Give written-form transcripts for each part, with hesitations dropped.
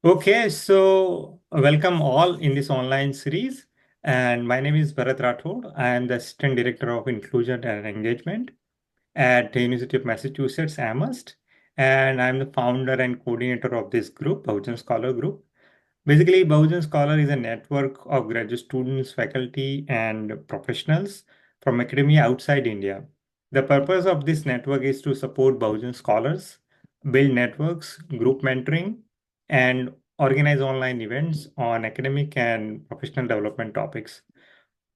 Okay, so welcome all in this online series. And my name is Bharat Rathod. I am the Assistant Director of Inclusion and Engagement at the University of Massachusetts, Amherst. And I'm the founder and coordinator of this group, Bahujan Scholar Group. Basically, Bahujan Scholar is a network of graduate students, faculty, and professionals from academia outside India. The purpose of this network is to support Bahujan scholars, build networks, group mentoring, and organize online events on academic and professional development topics.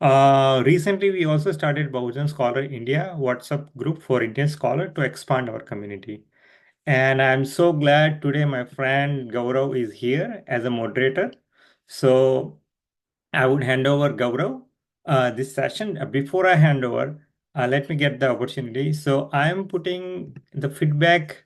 Recently, we also started Bahujan Scholar India WhatsApp group for Indian scholar to expand our community. And I'm so glad today my friend Gaurav is here as a moderator. So I would hand over Gaurav this session. Before I hand over, let me get the opportunity. So I'm putting the feedback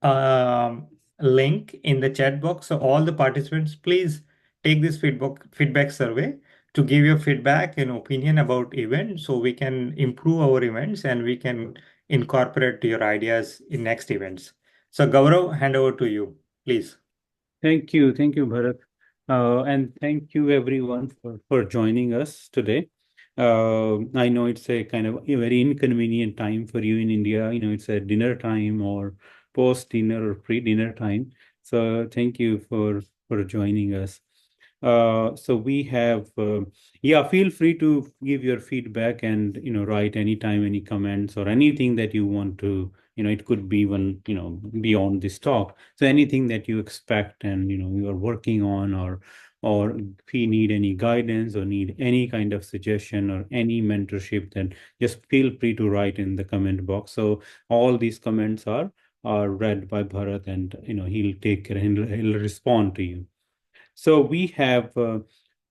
um, link in the chat box. So all the participants, please take this feedback survey to give your feedback and opinion about event so we can improve our events and we can incorporate your ideas in next events. So Gaurav, hand over to you, please. Thank you, Bharat. And thank you everyone for joining us today. I know it's a kind of a very inconvenient time for you in India. It's a dinner time or post-dinner or pre-dinner time. So thank you for joining us. So we have, yeah, feel free to give your feedback and, write anytime, any comments or anything that you want to, it could be even, beyond this talk. So anything that you expect and, you are working on or if you need any guidance or need any kind of suggestion or any mentorship, then just feel free to write in the comment box. So all these comments are read by Bharat and, he'll take care and he'll respond to you. So we have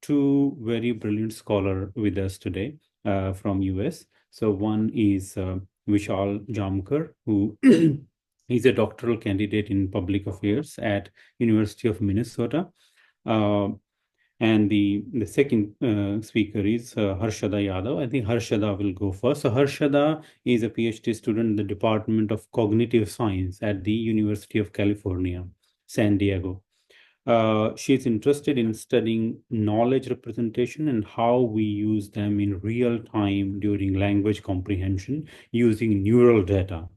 two very brilliant scholar with us today from US. So one is Vishal Jamkar, who is a doctoral candidate in public affairs at University of Minnesota. Uh, and the second speaker is Harshada Yadav. I think Harshada will go first. So Harshada is a PhD student in the Department of Cognitive Science at the University of California, San Diego. She's interested in studying knowledge representation and how we use them in real time during language comprehension using neural data.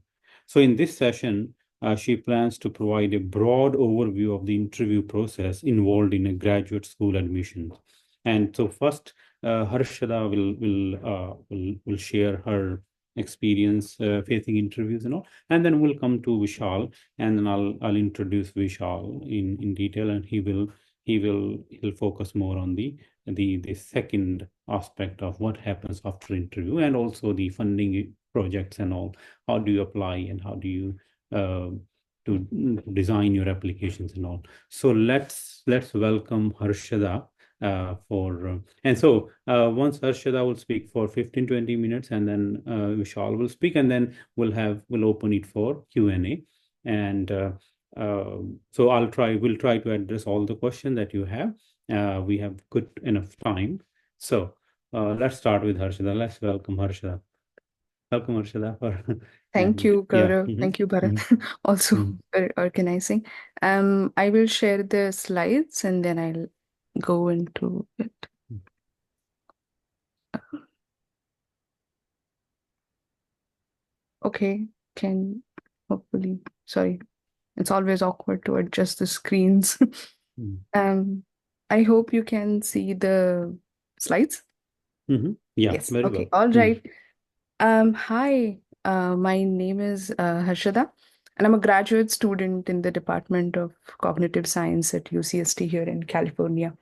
So in this session, she plans to provide a broad overview of the interview process involved in a graduate school admission. And so first, Harshada will share her experience facing interviews and all, and then we'll come to Vishal, and then I'll introduce Vishal in detail, and he'll focus more on the second aspect of what happens after interview, and also the funding projects and all. How do you apply, and how do you uh, to design your applications and all. So let's welcome Harshada and so once Harshada will speak for 15-20 minutes, and then Vishal will speak, and then we'll open it for Q&A. And so we'll try to address all the questions that you have. We have good enough time. So let's start with Harshada. Let's welcome Harshada. Welcome, Harshada. Thank And you, yeah. Gaurav. Thank you, Bharat, also for organizing. I will share the slides and then I'll go into it. Okay, hopefully, sorry, it's always awkward to adjust the screens. I hope you can see the slides. Yeah, Yes. very Okay. well. All right. Hi, my name is Harshada, and I'm a graduate student in the Department of Cognitive Science at UCSD here in California.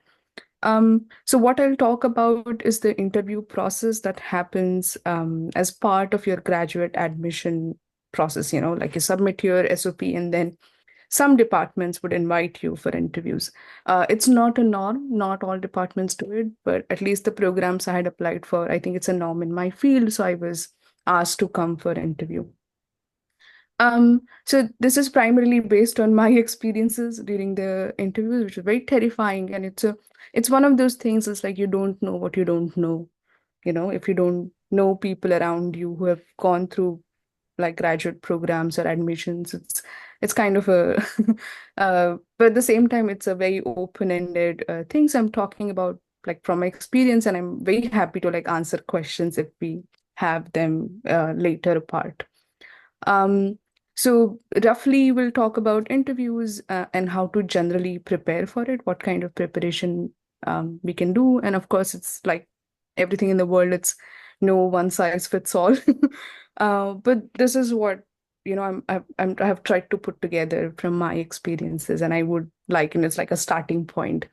So what I'll talk about is the interview process that happens as part of your graduate admission process. Like you submit your SOP and then some departments would invite you for interviews. It's not a norm, not all departments do it, but at least the programs I had applied for, I think it's a norm in my field. So I was asked to come for interview. So this is primarily based on my experiences during the interviews, which is very terrifying. And it's one of those things, it's like you don't know what you don't know. If you don't know people around you who have gone through like graduate programs or admissions. It's kind of a but at the same time it's a very open-ended things I'm talking about like from my experience, and I'm very happy to like answer questions if we have them later apart. Um, so roughly we'll talk about interviews and how to generally prepare for it, what kind of preparation we can do. And of course, it's like everything in the world, it's no one size fits all. But this is what, I have tried to put together from my experiences, and I would like, and it's like a starting point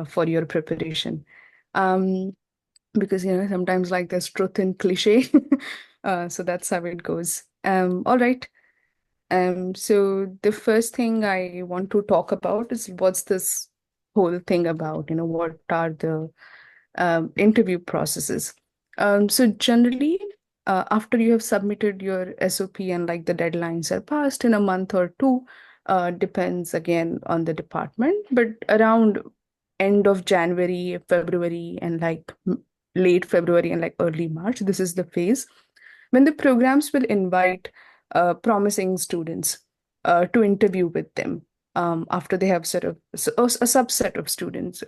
for your preparation. Um, because sometimes like there's truth in cliche. So that's how it goes. All right. So the first thing I want to talk about is what's this whole thing about? What are the interview processes? So generally, after you have submitted your SOP and like the deadlines are passed in a month or two, depends again on the department, but around end of January, February, and like late February and like early March, this is the phase when the programs will invite promising students to interview with them after they have sort of a subset of students.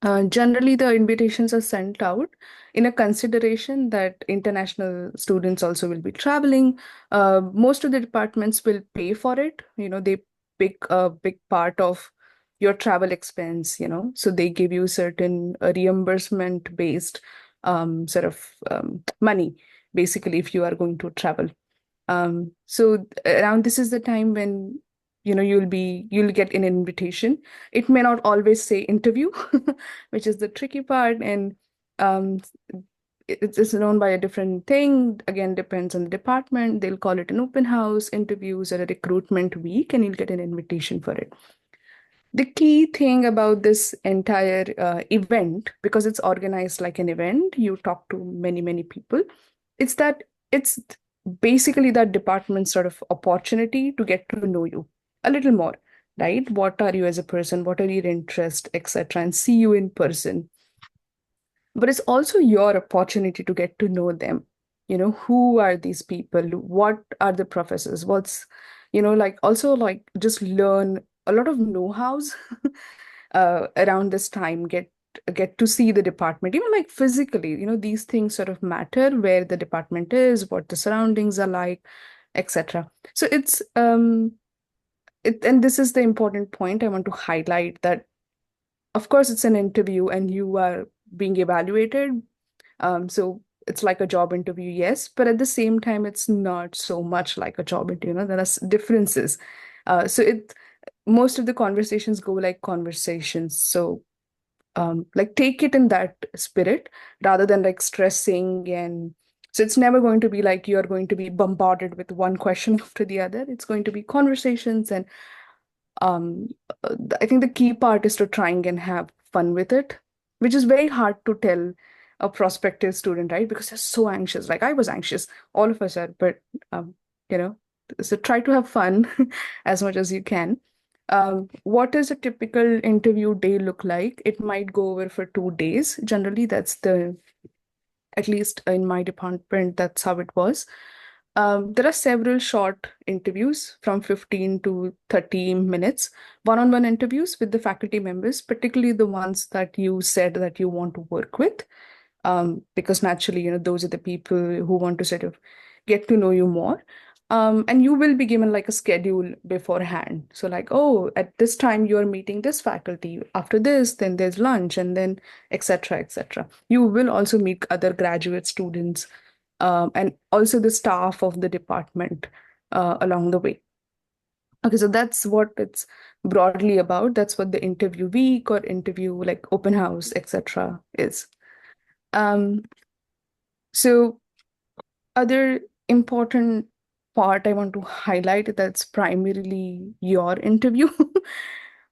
Generally, the invitations are sent out in a consideration that international students also will be traveling. Most of the departments will pay for it. They pick a big part of your travel expense, so they give you certain reimbursement based sort of money, basically, if you are going to travel. So around this is the time when you'll get an invitation. It may not always say interview, which is the tricky part, and um, it's known by a different thing. Again, depends on the department. They'll call it an open house interviews or a recruitment week, and you'll get an invitation for it. The key thing about this entire event, because it's organized like an event, you talk to many, many people, it's that it's basically that department's sort of opportunity to get to know you a little more, right? What are you as a person? What are your interests, etc., and see you in person. But it's also your opportunity to get to know them. Who are these people? What are the professors? What's, like also like just learn a lot of know-hows around this time. Get to see the department, even like physically. These things sort of matter, where the department is, what the surroundings are like, etc. So and this is the important point I want to highlight, that of course it's an interview and you are being evaluated. So it's like a job interview, yes, but at the same time, it's not so much like a job interview. There are differences. So most of the conversations go like conversations. So like take it in that spirit rather than like stressing. And so it's never going to be like you're going to be bombarded with one question after the other. It's going to be conversations, and um, I think the key part is to try and have fun with it, which is very hard to tell a prospective student, right? Because they're so anxious. Like I was anxious, all of us are, but you know, so try to have fun as much as you can. What does a typical interview day look like? It might go over for 2 days. Generally, at least in my department, that's how it was. There are several short interviews from 15 to 30 minutes, one-on-one interviews with the faculty members, particularly the ones that you said that you want to work with, because naturally, those are the people who want to sort of get to know you more. And you will be given like a schedule beforehand. So like, oh, at this time you're meeting this faculty. After this, then there's lunch, and then etc. etc. You will also meet other graduate students, and also the staff of the department along the way. Okay, so that's what it's broadly about. That's what the interview week or interview like open house, etc. is. Um, so other important part I want to highlight, that's primarily your interview.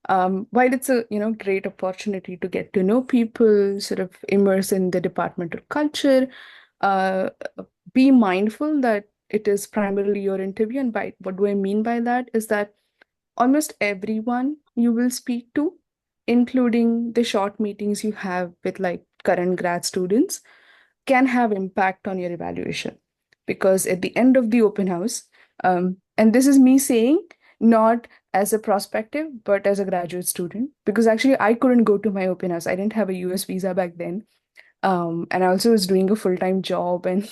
While it's a great opportunity to get to know people, sort of immerse in the departmental culture, uh, be mindful that it is primarily your interview. And by what do I mean by that is that almost everyone you will speak to, including the short meetings you have with like current grad students, can have impact on your evaluation. because at the end of the open house, and this is me saying not as a prospective, but as a graduate student, because actually I couldn't go to my open house. I didn't have a US visa back then. And I also was doing a full-time job and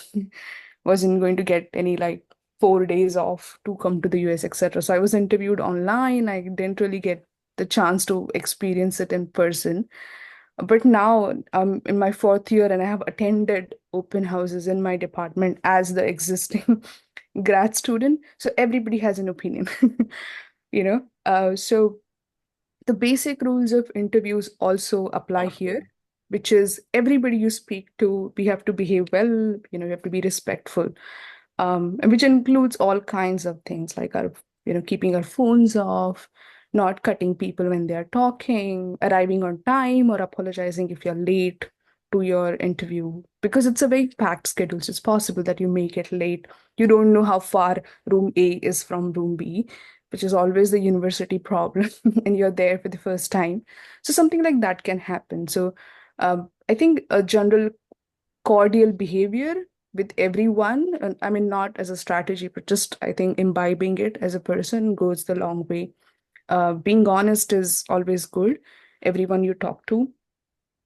wasn't going to get any like 4 days off to come to the US, etc. So I was interviewed online. I didn't really get the chance to experience it in person. But now I'm in my fourth year and I have attended open houses in my department as the existing grad student. So everybody has an opinion, you know. So the basic rules of interviews also apply here, which is everybody you speak to, we have to behave well, you have to be respectful, and which includes all kinds of things like our, keeping our phones off, not cutting people when they are talking, arriving on time, or apologizing if you're late to your interview, because it's a very packed schedule. So it's possible that you may get late. You don't know how far room A is from room B, which is always the university problem, and you're there for the first time. So something like that can happen. So I think a general cordial behavior with everyone, and I mean, not as a strategy, but just I think imbibing it as a person goes the long way. Being honest is always good, everyone you talk to.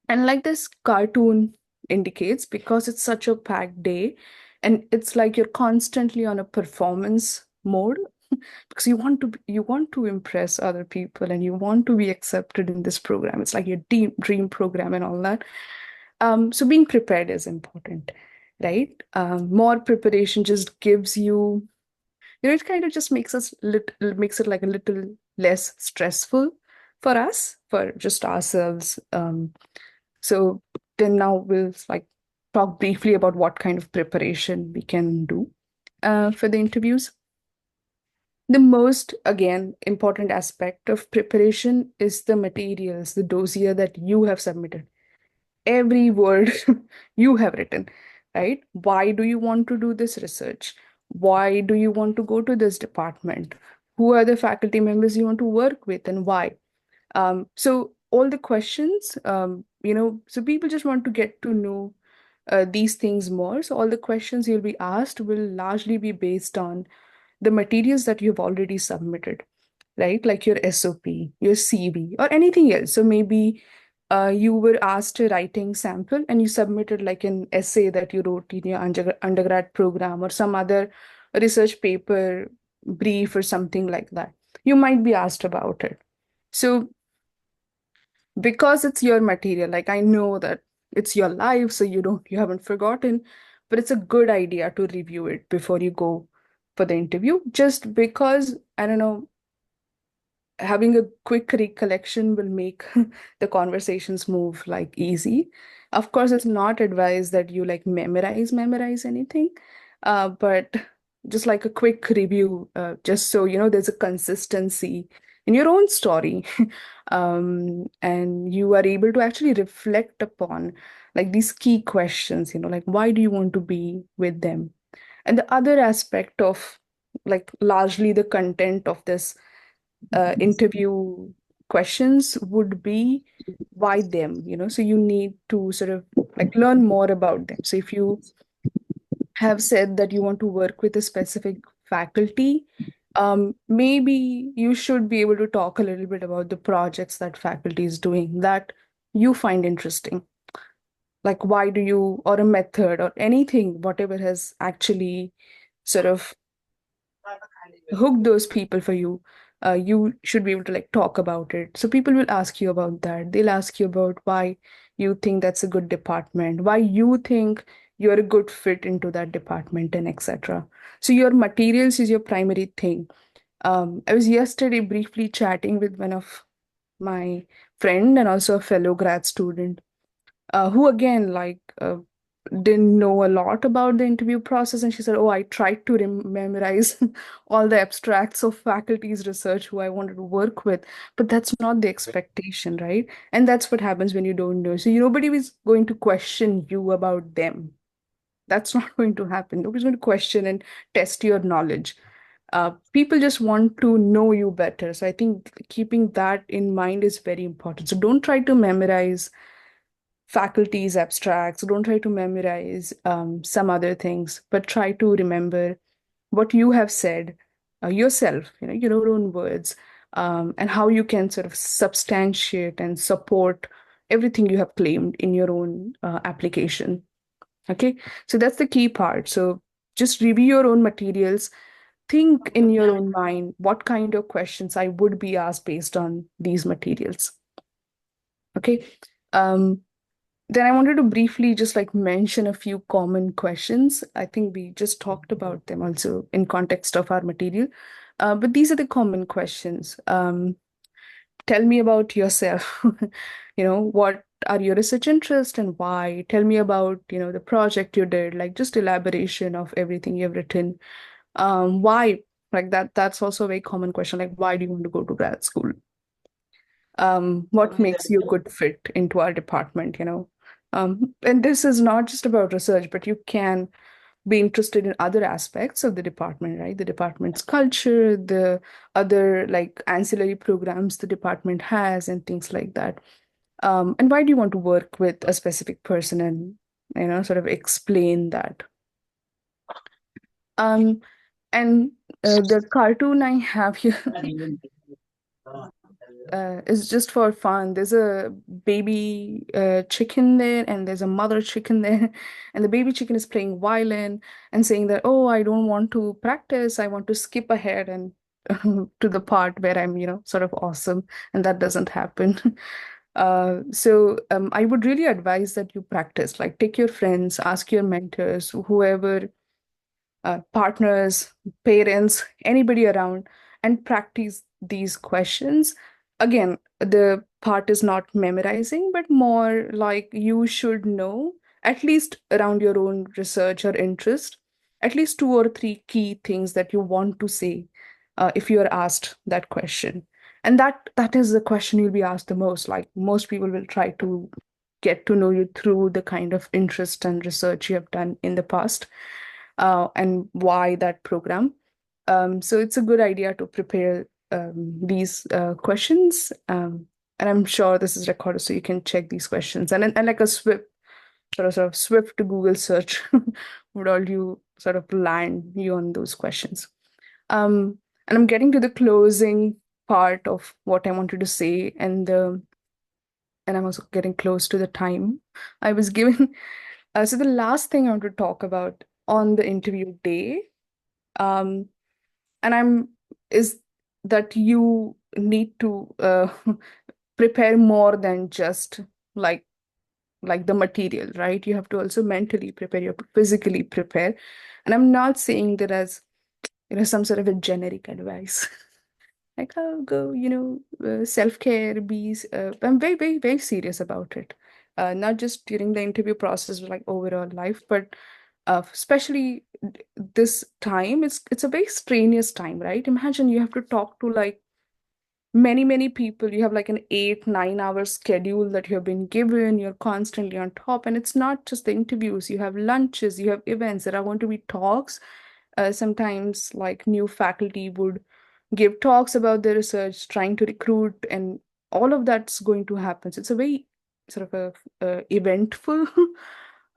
And like this cartoon indicates, because it's such a packed day, and it's like you're constantly on a performance mode, because you want to impress other people and you want to be accepted in this program. It's like your dream program and all that. So being prepared is important, right? More preparation just gives you, it kind of just makes it like a little less stressful for us, for just ourselves. So then now we'll like talk briefly about what kind of preparation we can do for the interviews. The most, again, important aspect of preparation is the materials, the dossier that you have submitted. Every word you have written, right? Why do you want to do this research? Why do you want to go to this department? Who are the faculty members you want to work with and why? So all the questions, so people just want to get to know these things more. So all the questions you'll be asked will largely be based on the materials that you've already submitted, right? Like your SOP, your CV, or anything else. So maybe you were asked a writing sample and you submitted like an essay that you wrote in your undergrad program or some other research paper, brief, or something like that. You might be asked about it. So because it's your material, like I know that it's your life, so you haven't forgotten, but it's a good idea to review it before you go for the interview, just because, I don't know, having a quick recollection will make the conversations move like easy. Of course, it's not advised that you like memorize anything, but just like a quick review, just so there's a consistency in your own story, and you are able to actually reflect upon like these key questions, like why do you want to be with them? And the other aspect of like largely the content of this interview questions would be why them, so you need to sort of like learn more about them. So if you have said that you want to work with a specific faculty, maybe you should be able to talk a little bit about the projects that faculty is doing that you find interesting. Like why do you, or a method or anything, whatever has actually sort of hook those people for you. You should be able to like talk about it. So people will ask you about that. They'll ask you about why you think that's a good department, why you think you're a good fit into that department, and etc. So your materials is your primary thing. I was yesterday briefly chatting with one of my friend and also a fellow grad student, who again didn't know a lot about the interview process, and she said, oh, I tried to memorize all the abstracts of faculty's research who I wanted to work with, but that's not the expectation, right? And that's what happens when you don't know. So nobody is going to question you about them. That's not going to happen. Nobody's going to question and test your knowledge. People just want to know you better. So I think keeping that in mind is very important. So don't try to memorize faculty's abstracts. Don't try to memorize some other things, but try to remember what you have said yourself, your own words, and how you can sort of substantiate and support everything you have claimed in your own application. Okay, so that's the key part. So just review your own materials, think in your own mind what kind of questions I would be asked based on these materials. Okay. Um, then I wanted to briefly just like mention a few common questions. I think we just talked about them also in context of our material. But these are the common questions. Tell me about yourself. What are your research interests and why? Tell me about, the project you did, like just elaboration of everything you've written. Why? Like that's also a very common question. Like, why do you want to go to grad school? What makes you a good fit into our department? And this is not just about research, but you can be interested in other aspects of the department, right? The department's culture, the other like ancillary programs the department has, and things like that. And why do you want to work with a specific person and, sort of explain that? Um, and the cartoon I have here is just for fun. There's a baby chicken there, and there's a mother chicken there, and the baby chicken is playing violin and saying that, "Oh, I don't want to practice. I want to skip ahead and to the part where I'm, sort of awesome," and that doesn't happen. So I would really advise that you practice. Like, take your friends, ask your mentors, whoever partners, parents, anybody around, and practice these questions. Again, the part is not memorizing, but more like you should know, at least around your own research or interest, at least two or three key things that you want to say if you are asked that question. And that is the question you'll be asked the most. Like most people will try to get to know you through the kind of interest and research you have done in the past and why that program. So it's a good idea to prepare these questions. And I'm sure this is recorded, so you can check these questions. And like a sort of swift Google search would all you sort of land you on those questions. And I'm getting to the closing part of what I wanted to say, and I'm also getting close to the time I was given. So the last thing I want to talk about on the interview day, um, and I'm is that you need to prepare more than just like like the material, right? You have to also mentally prepare, you have to physically prepare. And I'm not saying that as some sort of a generic advice. Like, oh, go, self-care, I'm very, very, very serious about it. Not just during the interview process, but like overall life, but especially this time, it's a very strenuous time, right? Imagine you have to talk to like many, many people. You have like an 8, 9 hour schedule that you have been given. You're constantly on top, and it's not just the interviews. You have lunches, you have events. There are going to be talks. Sometimes, like new faculty would give talks about their research, trying to recruit, and all of that's going to happen. So it's a very sort of a eventful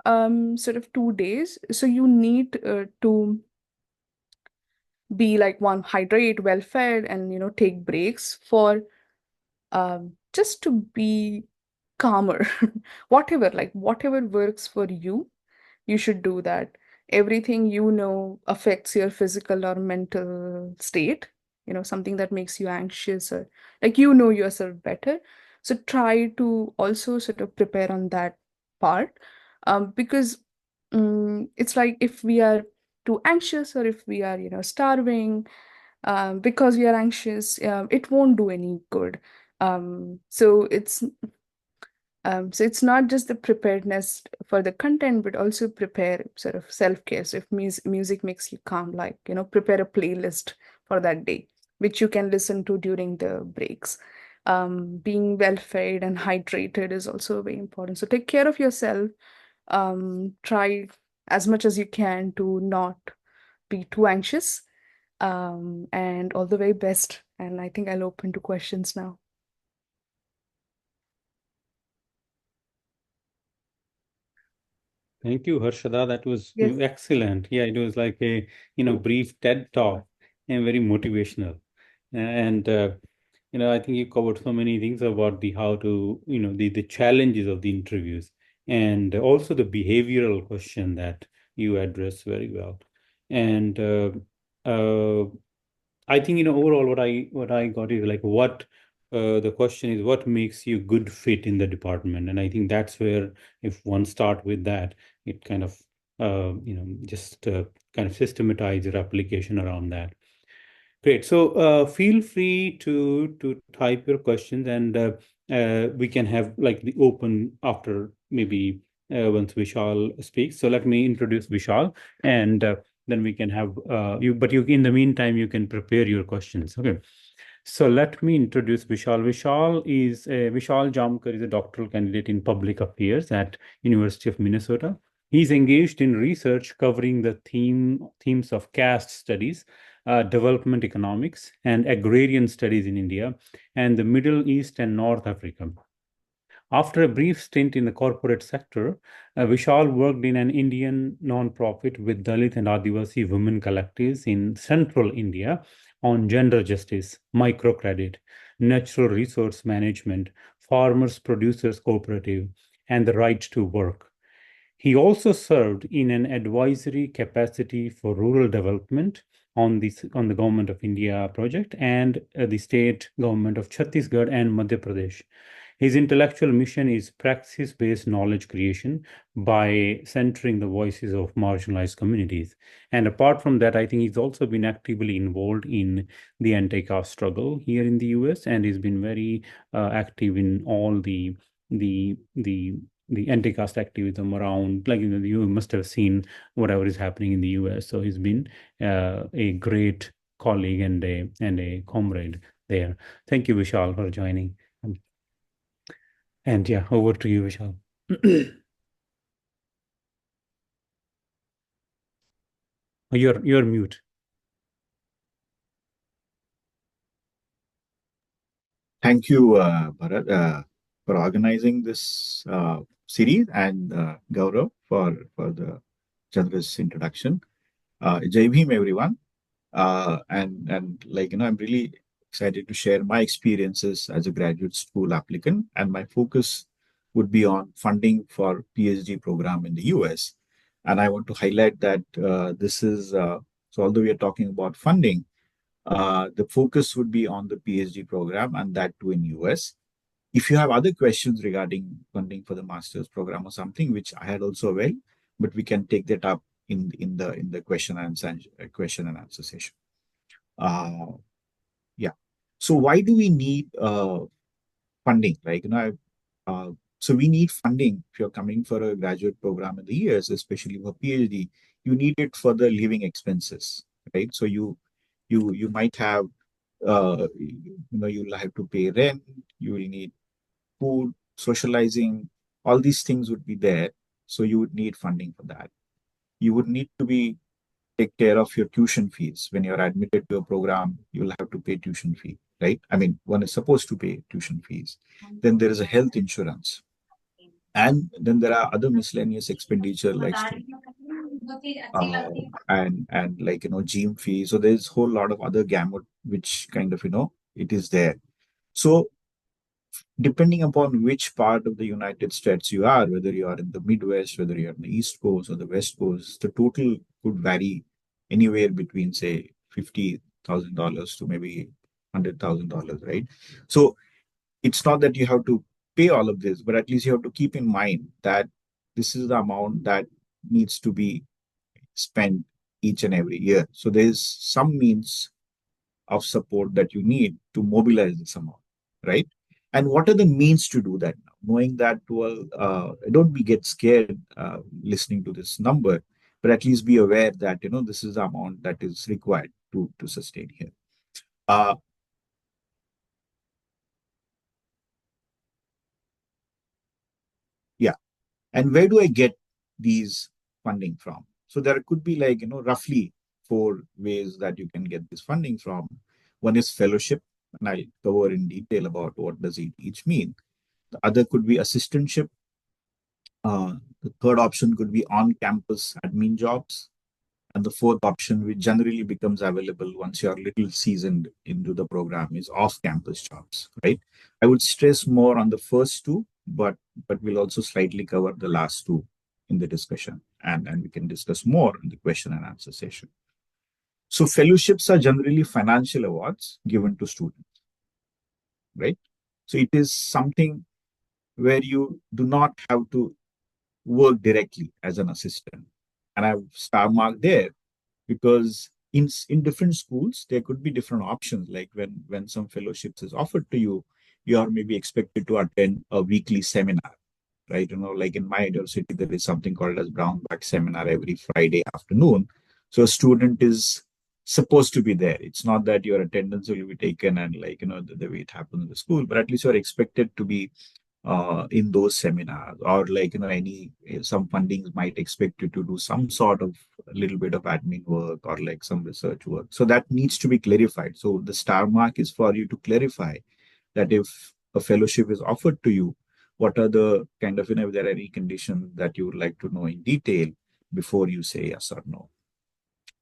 sort of 2 days. So you need to be like one, hydrate, well fed, and take breaks for just to be calmer. Whatever works for you, you should do that. Everything affects your physical or mental state, something that makes you anxious or like yourself better. So try to also sort of prepare on that part, because it's like if we are too anxious or if we are, starving because we are anxious, it won't do any good. So it's not just the preparedness for the content, but also prepare sort of self-care. So if music makes you calm, like, prepare a playlist for that day, which you can listen to during the breaks. Being well fed and hydrated is also very important. So take care of yourself. Try as much as you can to not be too anxious. And all the very best. And I think I'll open to questions now. Thank you, Harshada. That was Yes. excellent. Yeah, it was like a brief TED talk and very motivational. And I think you covered so many things about the how to the challenges of the interviews and also the behavioral question that you address very well. And uh, I think overall what I got is like what the question is what makes you good fit in the department, and I think that's where if one start with that, it kind of just kind of systematize your application around that. Great. So feel free to type your questions, and we can have like the open after maybe once Vishal speaks. So let me introduce Vishal, and then we can have you. But you, in the meantime, you can prepare your questions. Okay. So let me introduce Vishal. Vishal Jamkar is a doctoral candidate in public affairs at University of Minnesota. He's engaged in research covering the themes of caste studies, development economics, and agrarian studies in India and the Middle East and North Africa. After a brief stint in the corporate sector, Vishal worked in an Indian non-profit with Dalit and Adivasi women collectives in central India on gender justice, microcredit, natural resource management, farmers producers cooperative, and the right to work. He also served in an advisory capacity for rural development on the Government of India project and the state government of Chhattisgarh and Madhya Pradesh. His intellectual mission is praxis-based knowledge creation by centering the voices of marginalized communities. And apart from that, I think he's also been actively involved in the anti-caste struggle here in the US, and he's been very active in all the anti-caste activism around, like you must have seen whatever is happening in the US. So he's been a great colleague and a comrade there. Thank you, Vishal, for joining. And yeah, over to you, Vishal. You're mute. Thank you, Bharat, for organizing this series, and Gaurav for the generous introduction. Jai Bhim, everyone. And I'm really excited to share my experiences as a graduate school applicant, and my focus would be on funding for PhD program in the US. And I want to highlight that this is so although we are talking about funding, the focus would be on the PhD program, and that too in US. If you have other questions regarding funding for the master's program or something, which I had also availed, but we can take that up in the question and answer session. Yeah. So why do we need funding? So we need funding if you're coming for a graduate program in the years, especially for PhD. You need it for the living expenses, right? So you might have you'll have to pay rent, you will need food, socializing, all these things would be there. So you would need funding for that. You would need to be take care of your tuition fees. When you're admitted to a program, you'll have to pay tuition fee, right? I mean, one is supposed to pay tuition fees. Then there is a health insurance. And then there are other miscellaneous expenditure like and like gym fees. So there's a whole lot of other gamut which kind of it is there. So depending upon which part of the United States you are, whether you are in the Midwest, whether you're on the East Coast or the West Coast, the total could vary anywhere between, say, $50,000 to maybe $100,000, right? So it's not that you have to pay all of this, but at least you have to keep in mind that this is the amount that needs to be spent each and every year. So there's some means of support that you need to mobilize this amount, right? And what are the means to do that now? Knowing that, well, don't be get scared listening to this number, but at least be aware that this is the amount that is required to sustain here. Yeah, and where do I get these funding from? So there could be like roughly four ways that you can get this funding from. One is fellowship, and I'll cover in detail about what does it each mean. The other could be assistantship. The third option could be on-campus admin jobs. And the fourth option, which generally becomes available once you're a little seasoned into the program, is off-campus jobs, right? I would stress more on the first two, but we'll also slightly cover the last two in the discussion, and we can discuss more in the question and answer session. So fellowships are generally financial awards given to students, right? So it is something where you do not have to work directly as an assistant. And I've star marked there because in different schools there could be different options. Like when some fellowships is offered to you, you are maybe expected to attend a weekly seminar, right? Like in my university there is something called as brown bag seminar every Friday afternoon. So a student is supposed to be there. It's not that your attendance will be taken and like the way it happens in the school, but at least you're expected to be in those seminars, or like any some fundings might expect you to do some sort of a little bit of admin work or like some research work. So that needs to be clarified. So the star mark is for you to clarify that if a fellowship is offered to you, what are the kind of if there are any conditions that you would like to know in detail before you say yes or no.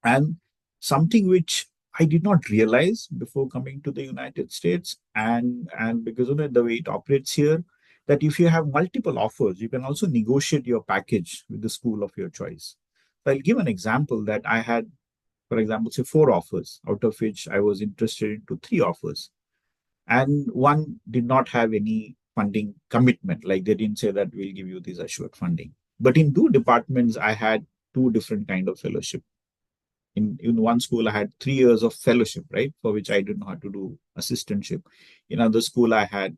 And something which I did not realize before coming to the United States, and because of the way it operates here, that if you have multiple offers, you can also negotiate your package with the school of your choice. So I'll give an example that I had, for example, say 4 offers, out of which I was interested into 3 offers, and one did not have any funding commitment. Like they didn't say that we'll give you this assured funding. But in 2 departments, I had 2 different kind of fellowship. In one school I had 3 years of fellowship, right, for which I didn't know how to do assistantship. In another school I had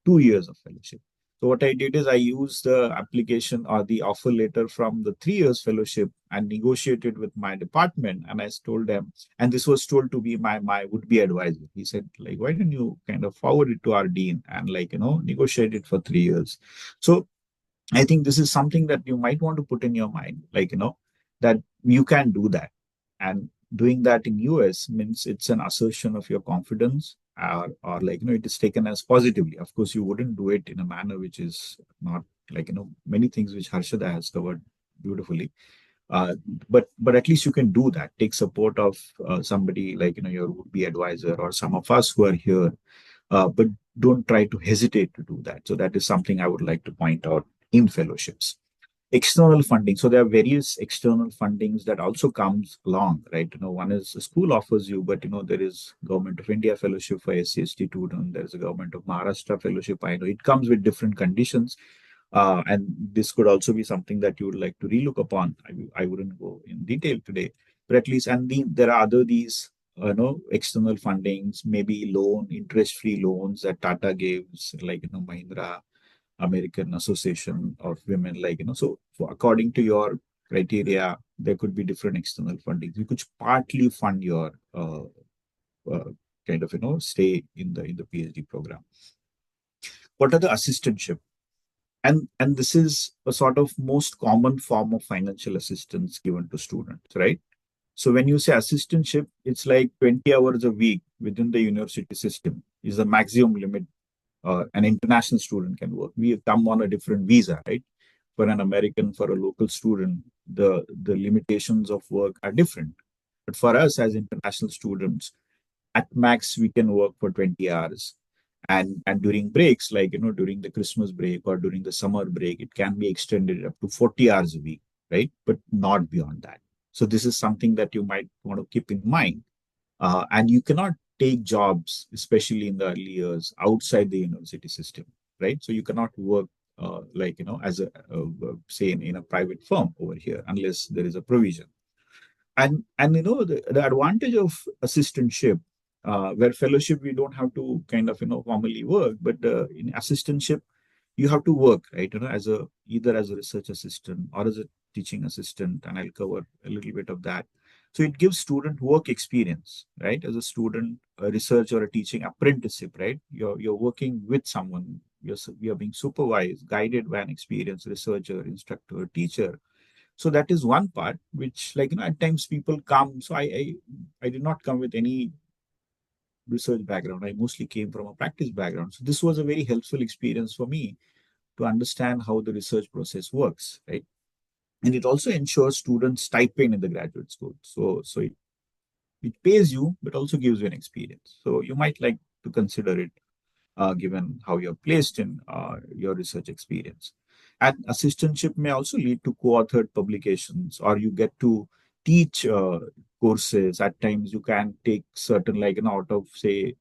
2 years of fellowship. So what I did is I used the application or the offer letter from the 3 years fellowship and negotiated with my department, and I told them, and this was told to be my would-be advisor. He said, like, why don't you kind of forward it to our dean and like negotiate it for 3 years. So I think this is something that you might want to put in your mind, like, that you can do that. And doing that in US means it's an assertion of your confidence, or like, it is taken as positively. Of course, you wouldn't do it in a manner which is not like, many things which Harshada has covered beautifully. Uh, but at least you can do that. Take support of somebody like, your would-be advisor or some of us who are here, but don't try to hesitate to do that. So that is something I would like to point out in fellowships. External funding. So there are various external fundings that also comes along, right? One is the school offers you, but there is Government of India Fellowship for SC/ST student. There is a Government of Maharashtra Fellowship. I know it comes with different conditions. And this could also be something that you would like to relook upon. I wouldn't go in detail today, but at least, and there are other these external fundings, maybe interest-free loans that Tata gives, like Mahindra, American Association of Women, like so according to your criteria, there could be different external funding. You could partly fund your uh, kind of stay in the PhD program. What are the assistantship? And this is a sort of most common form of financial assistance given to students, right? So when you say assistantship, it's like 20 hours a week within the university system is the maximum limit an international student can work. We come on a different visa, right? For an American, for a local student, the limitations of work are different. But for us as international students, at max we can work for 20 hours. And during breaks, like during the Christmas break or during the summer break, it can be extended up to 40 hours a week, right? But not beyond that. So this is something that you might want to keep in mind. And you cannot take jobs, especially in the early years, outside the university system, right? So you cannot work like as say in a private firm over here unless there is a provision. And the advantage of assistantship, where fellowship we don't have to kind of formally work, but in assistantship you have to work, right? As a either as a research assistant or as a teaching assistant, and I'll cover a little bit of that. So it gives student work experience, right? As a student, a research or a teaching apprenticeship, right? You're working with someone. You're being supervised, guided by an experienced researcher, instructor, teacher. So that is one part which, like at times people come. So I did not come with any research background. I mostly came from a practice background. So this was a very helpful experience for me, to understand how the research process works, right? And it also ensures students stipend in the graduate school. So it pays you, but also gives you an experience. So you might like to consider it, given how you're placed in your research experience. And assistantship may also lead to co-authored publications, or you get to teach courses. At times, you can take certain, like, out of, say,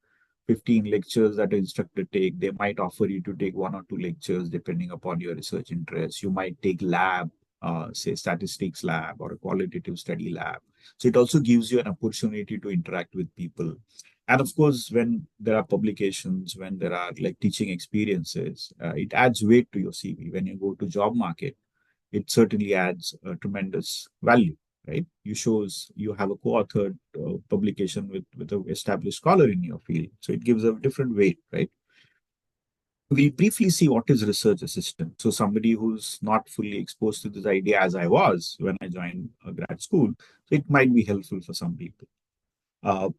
15 lectures that an instructor take, they might offer you to take one or two lectures depending upon your research interest. You might take lab, say statistics lab or a qualitative study lab. So it also gives you an opportunity to interact with people. And of course, when there are publications, when there are like teaching experiences, it adds weight to your CV. When you go to job market, it certainly adds a tremendous value, right? You shows you have a co-authored publication with an established scholar in your field. So it gives a different weight, right? We'll briefly see what is research assistant. So somebody who's not fully exposed to this idea as I was when I joined a grad school, so it might be helpful for some people. Uh,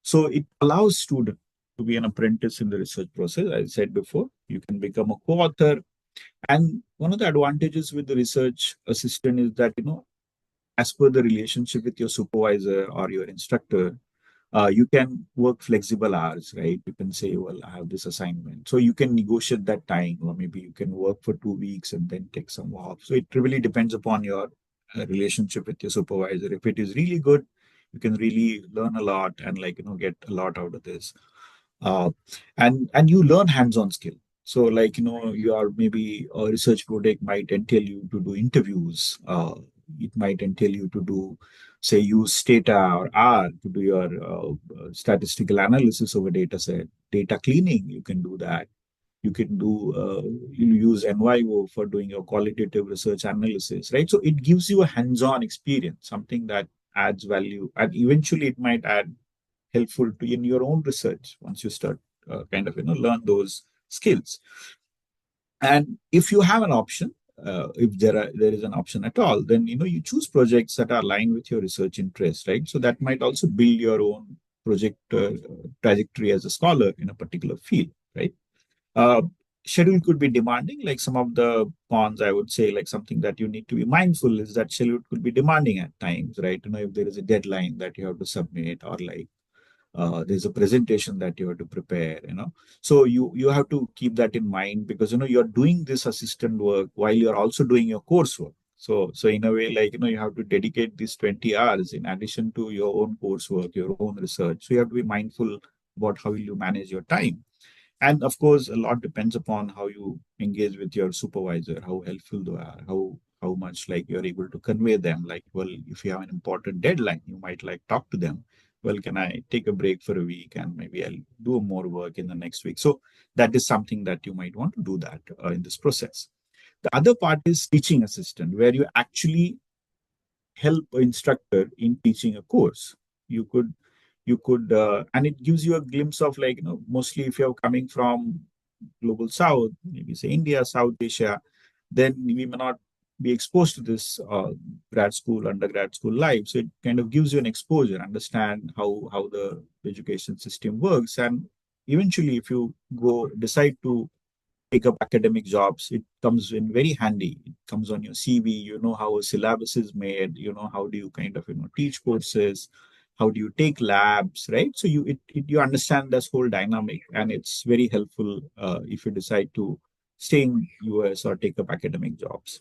so it allows students to be an apprentice in the research process. As I said before, you can become a co-author. And one of the advantages with the research assistant is that, as per the relationship with your supervisor or your instructor, you can work flexible hours, right? You can say, well, I have this assignment. So you can negotiate that time, or maybe you can work for 2 weeks and then take some off. So it really depends upon your relationship with your supervisor. If it is really good, you can really learn a lot and, like, get a lot out of this. Uh, and you learn hands-on skill. So, like, your maybe a research project might entail you to do interviews. It might entail you to do, say, use data or R to do your statistical analysis of a data set. Data cleaning, you can do that. You can do, you use NYO for doing your qualitative research analysis, right? So it gives you a hands-on experience, something that adds value, and eventually it might add helpful to in your own research once you start kind of learn those skills. And if you have an option, if there is an option at all, then you choose projects that are aligned with your research interests, right? So that might also build your own project trajectory as a scholar in a particular field, right? uh, Schedule could be demanding. Like, some of the cons, I would say, like, something that you need to be mindful is that schedule could be demanding at times, right? If there is a deadline that you have to submit, or like there's a presentation that you have to prepare, so you have to keep that in mind, because you're doing this assistant work while you're also doing your coursework. So in a way, like, you have to dedicate these 20 hours in addition to your own coursework, your own research. So you have to be mindful about how you manage your time. And of course, a lot depends upon how you engage with your supervisor, how helpful they are, how much, like, you're able to convey them. Like, well, if you have an important deadline, you might, like, talk to them. Well, can I take a break for a week and maybe I'll do more work in the next week? So that is something that you might want to do that in this process. The other part is teaching assistant, where you actually help an instructor in teaching a course. You could and it gives you a glimpse of, like, mostly if you're coming from global south, maybe say India, South Asia, then we may not be exposed to this grad school, undergrad school life. So it kind of gives you an exposure, understand how the education system works. And eventually, if you go decide to take up academic jobs, it comes in very handy. It comes on your CV. You know how a syllabus is made. You know how do you kind of teach courses. How do you take labs, right? So you understand this whole dynamic, and it's very helpful if you decide to stay in US or take up academic jobs.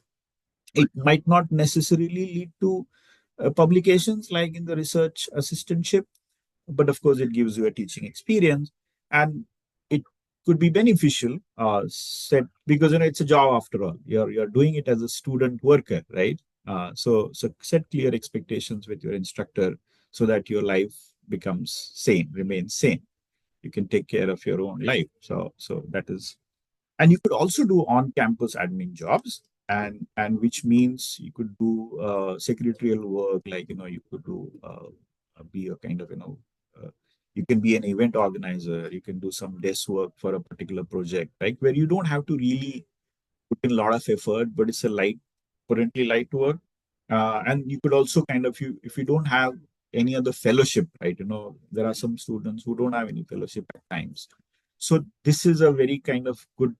It might not necessarily lead to publications like in the research assistantship, but of course it gives you a teaching experience, and it could be beneficial, set because it's a job after all. You're doing it as a student worker, right? So set clear expectations with your instructor, so that your life becomes sane, remains sane. You can take care of your own life. So that is. And you could also do on-campus admin jobs, and which means you could do secretarial work, like, you could do be a kind of you can be an event organizer, you can do some desk work for a particular project, right, where you don't have to really put in a lot of effort, but it's a currently light work. And you could also kind of, if you don't have any other fellowship, right, there are some students who don't have any fellowship at times. So this is a very kind of good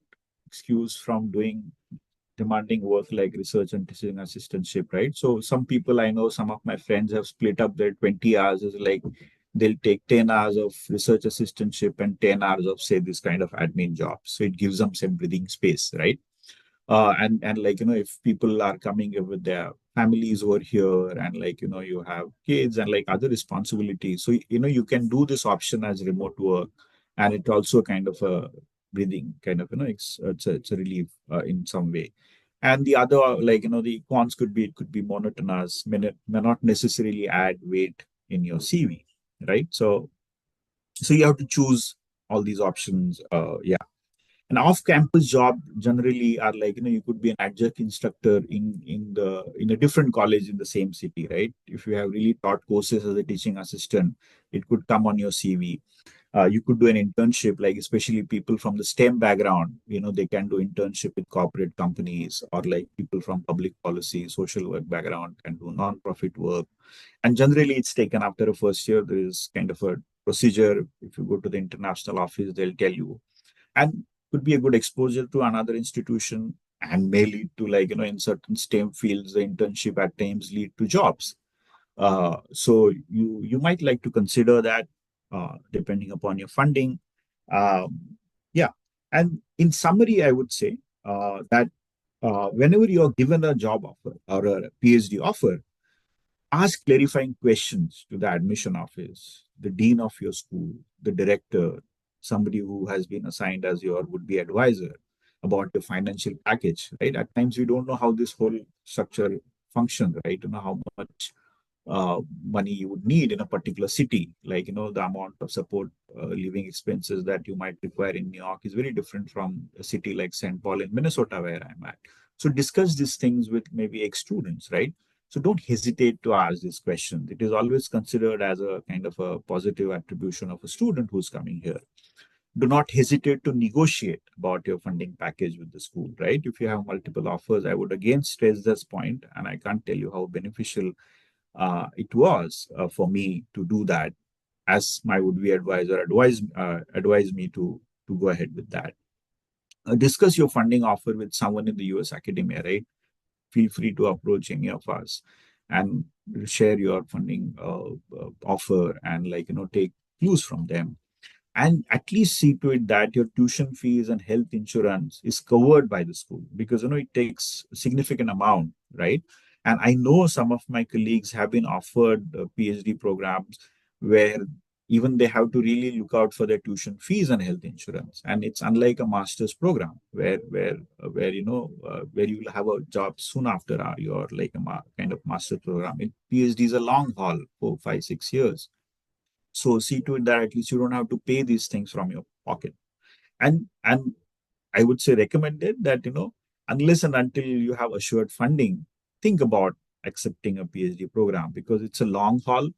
excuse from doing demanding work like research and teaching assistantship, right? So some people I know, some of my friends have split up their 20 hours as like they'll take 10 hours of research assistantship and 10 hours of say this kind of admin job. So it gives them some breathing space, right? And like if people are coming with their families over here and like you have kids and like other responsibilities, so you can do this option as remote work, and it also kind of a breathing kind of it's a relief in some way. And the other like the cons could be, it could be monotonous, may not necessarily add weight in your CV, right? So you have to choose all these options. Yeah. An off-campus job generally are like you could be an adjunct instructor in a different college in the same city, right? If you have really taught courses as a teaching assistant, it could come on your CV. You could do an internship, like especially people from the STEM background, they can do internship with corporate companies, or like people from public policy, social work background can do non-profit work. And generally, it's taken after a first year. There is kind of a procedure. If you go to the international office, they'll tell you, and could be a good exposure to another institution, and may lead to like in certain STEM fields, the internship at times lead to jobs. So you might like to consider that depending upon your funding. Yeah, and in summary, I would say that whenever you're given a job offer or a PhD offer, ask clarifying questions to the admission office, the dean of your school, the director, somebody who has been assigned as your would-be advisor about the financial package, right? At times you don't know how this whole structure functions, right? How much money you would need in a particular city, like the amount of support living expenses that you might require in New York is very different from a city like St. Paul in Minnesota where I'm at. So discuss these things with maybe ex-students, right? So don't hesitate to ask these questions. It is always considered as a kind of a positive attribution of a student who's coming here. Do not hesitate to negotiate about your funding package with the school, right? If you have multiple offers, I would again stress this point, and I can't tell you how beneficial it was for me to do that, as my would-be advisor advised me to go ahead with that. Discuss your funding offer with someone in the US academia, right? Feel free to approach any of us and share your funding offer, and like take clues from them, and at least see to it that your tuition fees and health insurance is covered by the school, because it takes a significant amount, right? And I know some of my colleagues have been offered PhD programs where even they have to really look out for their tuition fees and health insurance, and it's unlike a master's program where where you will have a job soon after your like a kind of master program. PhD is a long haul for 5 6 years, so see to it that at least you don't have to pay these things from your pocket. And I would say recommended that unless and until you have assured funding, think about accepting a PhD program, because it's a long haul.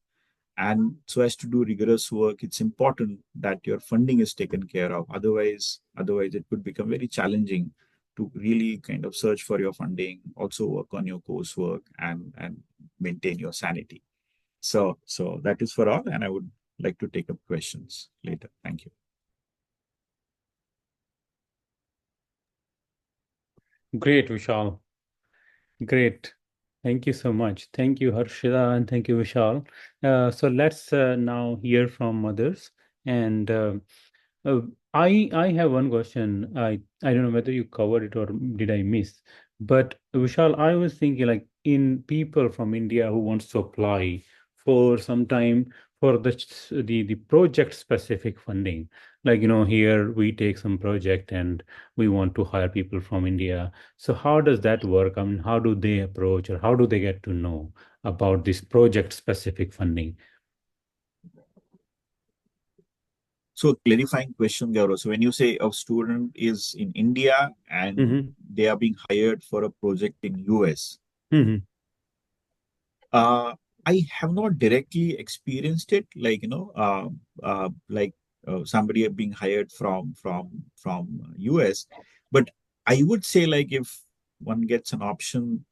And so as to do rigorous work, it's important that your funding is taken care of. Otherwise it could become very challenging to really kind of search for your funding, also work on your coursework, and maintain your sanity. So that is for all, and I would like to take up questions later. Thank you. Great, Vishal. Great. Thank you so much. Thank you, Harshida, and thank you, Vishal. So let's now hear from others. And uh, I have one question. I don't know whether you covered it or did I miss. But Vishal, I was thinking like in people from India who wants to apply for some time for the project specific funding. Like here we take some project and we want to hire people from India. So how does that work? I mean, how do they approach or how do they get to know about this project specific funding? So clarifying question, Gaurav. So when you say a student is in India and Mm-hmm. they are being hired for a project in US, Mm-hmm. uh, I have not directly experienced it, like somebody being hired from US, but I would say like if one gets an option,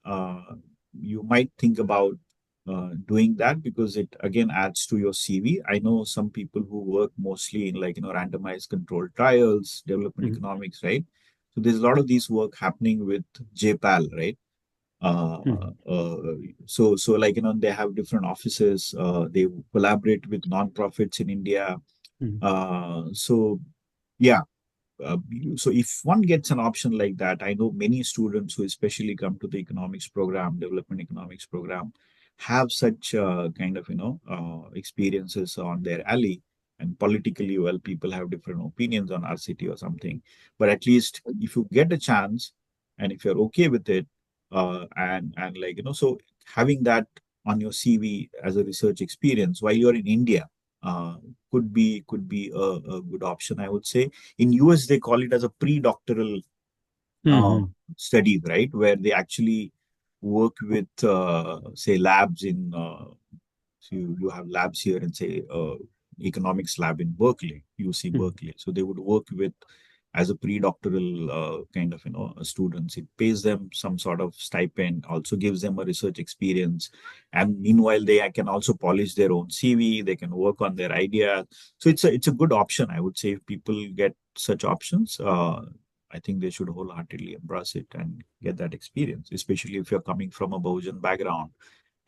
you might think about doing that, because it again adds to your CV. I know some people who work mostly in like randomized controlled trials, development economics, right? So there's a lot of these work happening with JPAL, right? Uh, so like they have different offices. They collaborate with nonprofits in India. So yeah, so if one gets an option like that, I know many students who especially come to the economics program, development economics program, have such kind of experiences on their alley. And politically, well, people have different opinions on RCT or something, but at least if you get a chance and if you're okay with it, and like so having that on your CV as a research experience while you're in India, uh, could be a good option, I would say. In US they call it as a pre-doctoral uh, studies, right, where they actually work with say labs in so you have labs here in say economics lab in Berkeley, UC Berkeley. So they would work with as a pre-doctoral kind of students. It pays them some sort of stipend, also gives them a research experience, and meanwhile they can also polish their own CV. They can work on their idea. So it's a good option, I would say. If people get such options, I think they should wholeheartedly embrace it and get that experience, especially if you're coming from a Bahujan background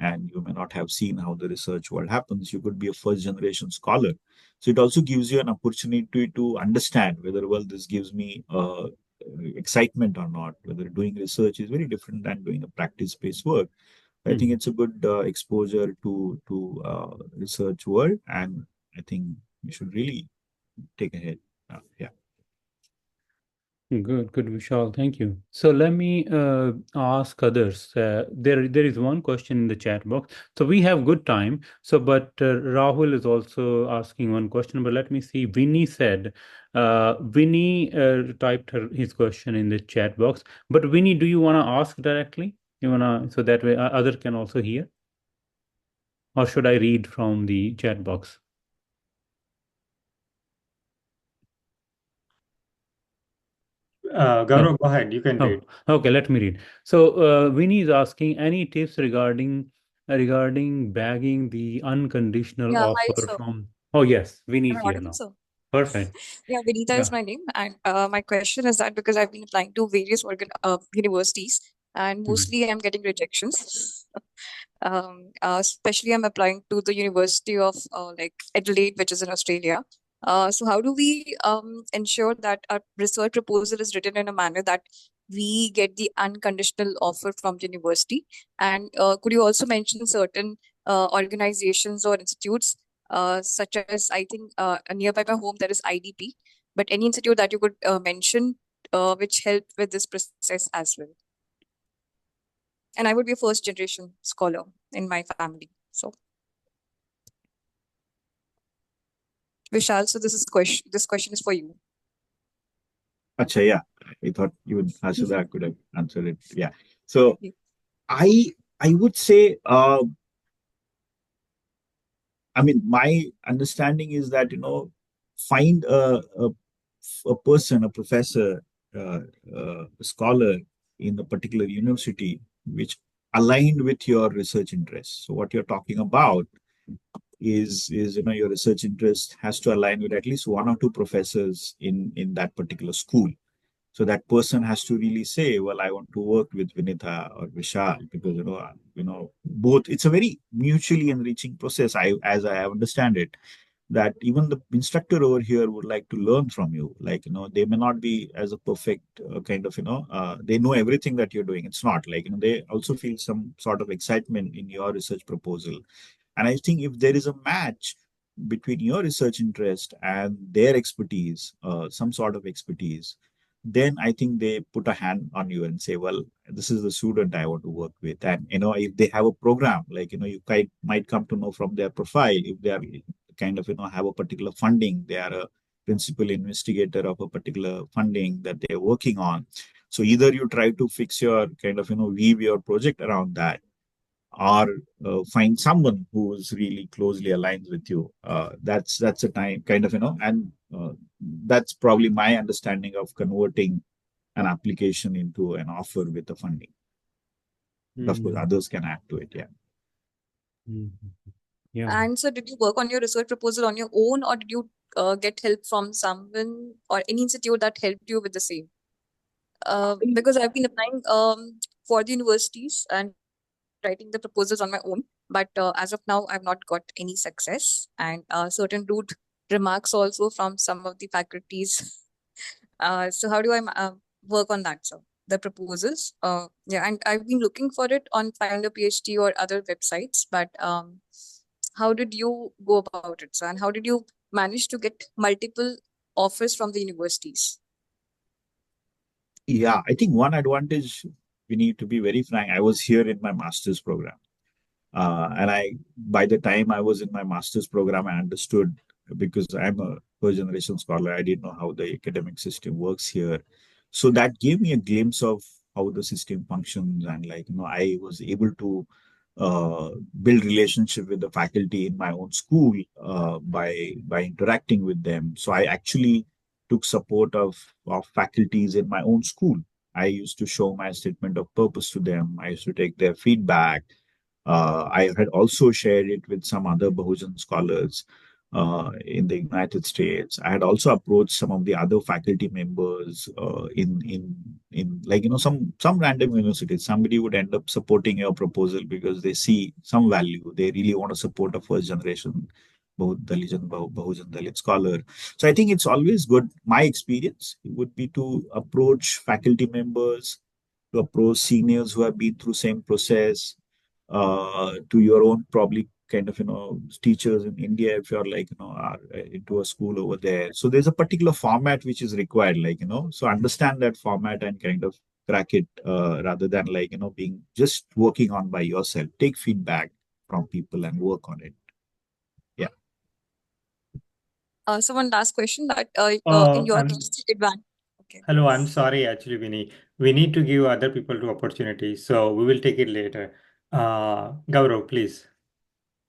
and you may not have seen how the research world happens. You could be a first generation scholar. So it also gives you an opportunity to understand whether, well, this gives me excitement or not, whether doing research is very different than doing a practice based work. I think it's a good exposure to research world, and I think we should really take ahead. Yeah. Good, Vishal. Thank you. So let me ask others. There is one question in the chat box. So we have good time. So, but Rahul is also asking one question. But let me see. Vinny typed his question in the chat box. But Vinny, do you want to ask directly? You wanna so that way other can also hear, or should I read from the chat box? Gaurav, go ahead. You can read. Okay, let me read. So Vinny is asking any tips regarding bagging the unconditional Yeah, hi, offer sir. from. Oh yes, Vinny Am is I here audible, now. sir? Perfect. Yeah, Vinita is Yeah. my name, and my question is that because I've been applying to various universities, and mostly I'm getting rejections. Especially I'm applying to the University of like Adelaide, which is in Australia. So how do we ensure that our research proposal is written in a manner that we get the unconditional offer from the university? And could you also mention certain organizations or institutes, such as I think nearby my home there is IDP, but any institute that you could mention which help with this process as well? And I would be a first generation scholar in my family. So Vishal, so this question is for you. Acha, yeah. I thought even Hashida could have answered it. Yeah. So Yeah. I would say I mean, my understanding is that find a person, a professor, a scholar in a particular university which aligned with your research interests. So what you're talking about is your research interest has to align with at least one or two professors in that particular school. So that person has to really say, well, I want to work with Vinitha or Vishal because both. It's a very mutually enriching process. As I understand it, that even the instructor over here would like to learn from you. Like they may not be as a perfect kind of they know everything that you're doing. It's not like they also feel some sort of excitement in your research proposal. And I think if there is a match between your research interest and their expertise, some sort of expertise, then I think they put a hand on you and say, well, this is the student I want to work with. And, if they have a program, like, you might come to know from their profile, if they are kind of, have a particular funding, they are a principal investigator of a particular funding that they're working on. So either you try to fix your kind of, weave your project around that, or find someone who is really closely aligned with you. That's a time kind of and that's probably my understanding of converting an application into an offer with the funding. But of course, others can add to it. Yeah. Yeah. And so, did you work on your research proposal on your own, or did you get help from someone or any institute that helped you with the same? Because I've been applying for the universities and writing the proposals on my own. But as of now, I've not got any success, and certain rude remarks also from some of the faculties. So how do I work on that, sir? The proposals. Yeah, and I've been looking for it on Find a PhD or other websites, but how did you go about it, sir? And how did you manage to get multiple offers from the universities? Yeah, I think one advantage, we need to be very frank. I was here in my master's program. And by the time I was in my master's program, I understood, because I'm a first generation scholar, I didn't know how the academic system works here. So that gave me a glimpse of how the system functions. And I was able to build relationship with the faculty in my own school by interacting with them. So I actually took support of faculties in my own school. I used to show my statement of purpose to them. I used to take their feedback. I had also shared it with some other Bahujan scholars in the United States. I had also approached some of the other faculty members in some random universities. Somebody would end up supporting your proposal because they see some value. They really want to support a first generation Bahujan Dalit scholar. So I think it's always good. My experience would be to approach faculty members, to approach seniors who have been through same process, to your own probably kind of teachers in India, if you're are into a school over there. So there's a particular format which is required, so understand that format and kind of crack it, rather than being just working on by yourself. Take feedback from people and work on it. Yeah. So one last question that in Oh, your case, advantage. Okay. hello. I'm sorry, actually, Vinny. We need to give other people to opportunity, so we will take it later. Gaurav, please.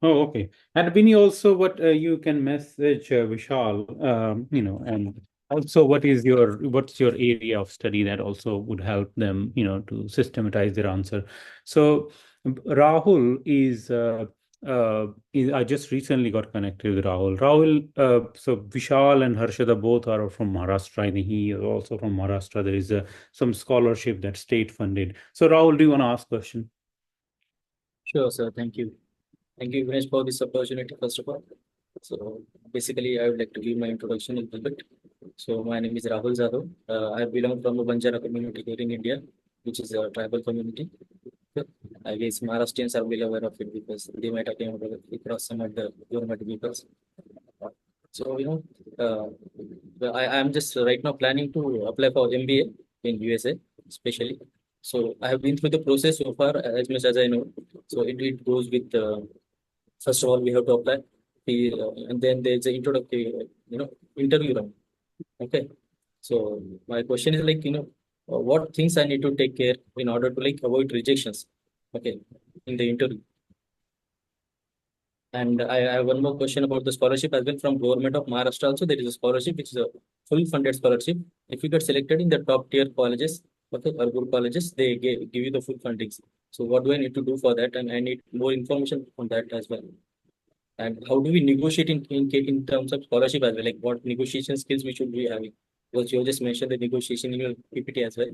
Oh, okay. And Vinny, also what you can message Vishal, and also what's your area of study, that also would help them, to systematize their answer. So Rahul I just recently got connected with Rahul. So Vishal and Harshada both are from Maharashtra, and he is also from Maharashtra. There is some scholarship that's state funded. So Rahul, do you want to ask question? Sure, sir. Thank you. Thank you, Ganesh, for this opportunity, first of all. So basically, I would like to give my introduction a little bit. So my name is Rahul Zadav. I belong from a Banjara community here in India, which is a tribal community. Okay. I guess Maharashtrians are well aware of it because they might have came across some of the government vehicles. So, I am just right now planning to apply for MBA in USA, especially. So I have been through the process so far, as much as I know. So it goes with, first of all, we have to apply, and then there's an introductory, interview round. Okay. So my question is what things I need to take care in order to avoid rejections. Okay, in the interview. And I have one more question about the scholarship as well from government of Maharashtra. Also, there is a scholarship which is a full funded scholarship. If you get selected in the top tier colleges, okay, or good colleges, they give you the full fundings. So what do I need to do for that? And I need more information on that as well. And how do we negotiate in terms of scholarship as well? Like what negotiation skills we should be having? Because you just mentioned the negotiation in your PPT as well.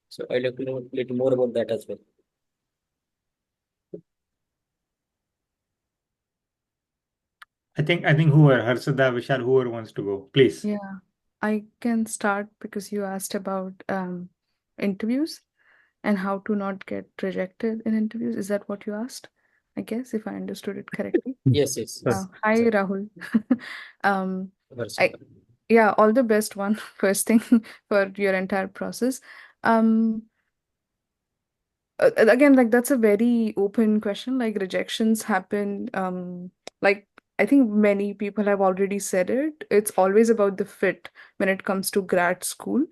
So I'd like to know a little more about that as well. I think whoever, Harshada, Vishal, whoever wants to go, please. Yeah, I can start because you asked about interviews and how to not get rejected in interviews. Is that what you asked? I guess if I understood it correctly. Yes, yes. Hi, Rahul. I Varshita. yeah, all the best one first thing for your entire process. Again, like that's a very open question. Like rejections happen. Like I think many people have already said it. It's always about the fit when it comes to grad school.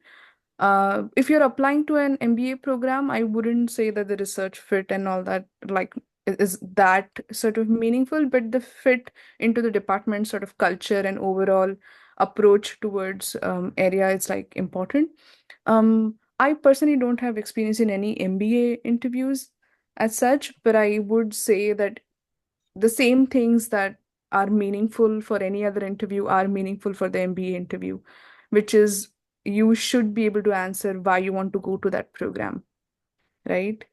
If you're applying to an MBA program, I wouldn't say that the research fit and all that like is that sort of meaningful, but the fit into the department sort of culture and overall approach towards area is like important. I personally don't have experience in any MBA interviews as such, but I would say that the same things that are meaningful for any other interview are meaningful for the MBA interview, which is you should be able to answer why you want to go to that program, right?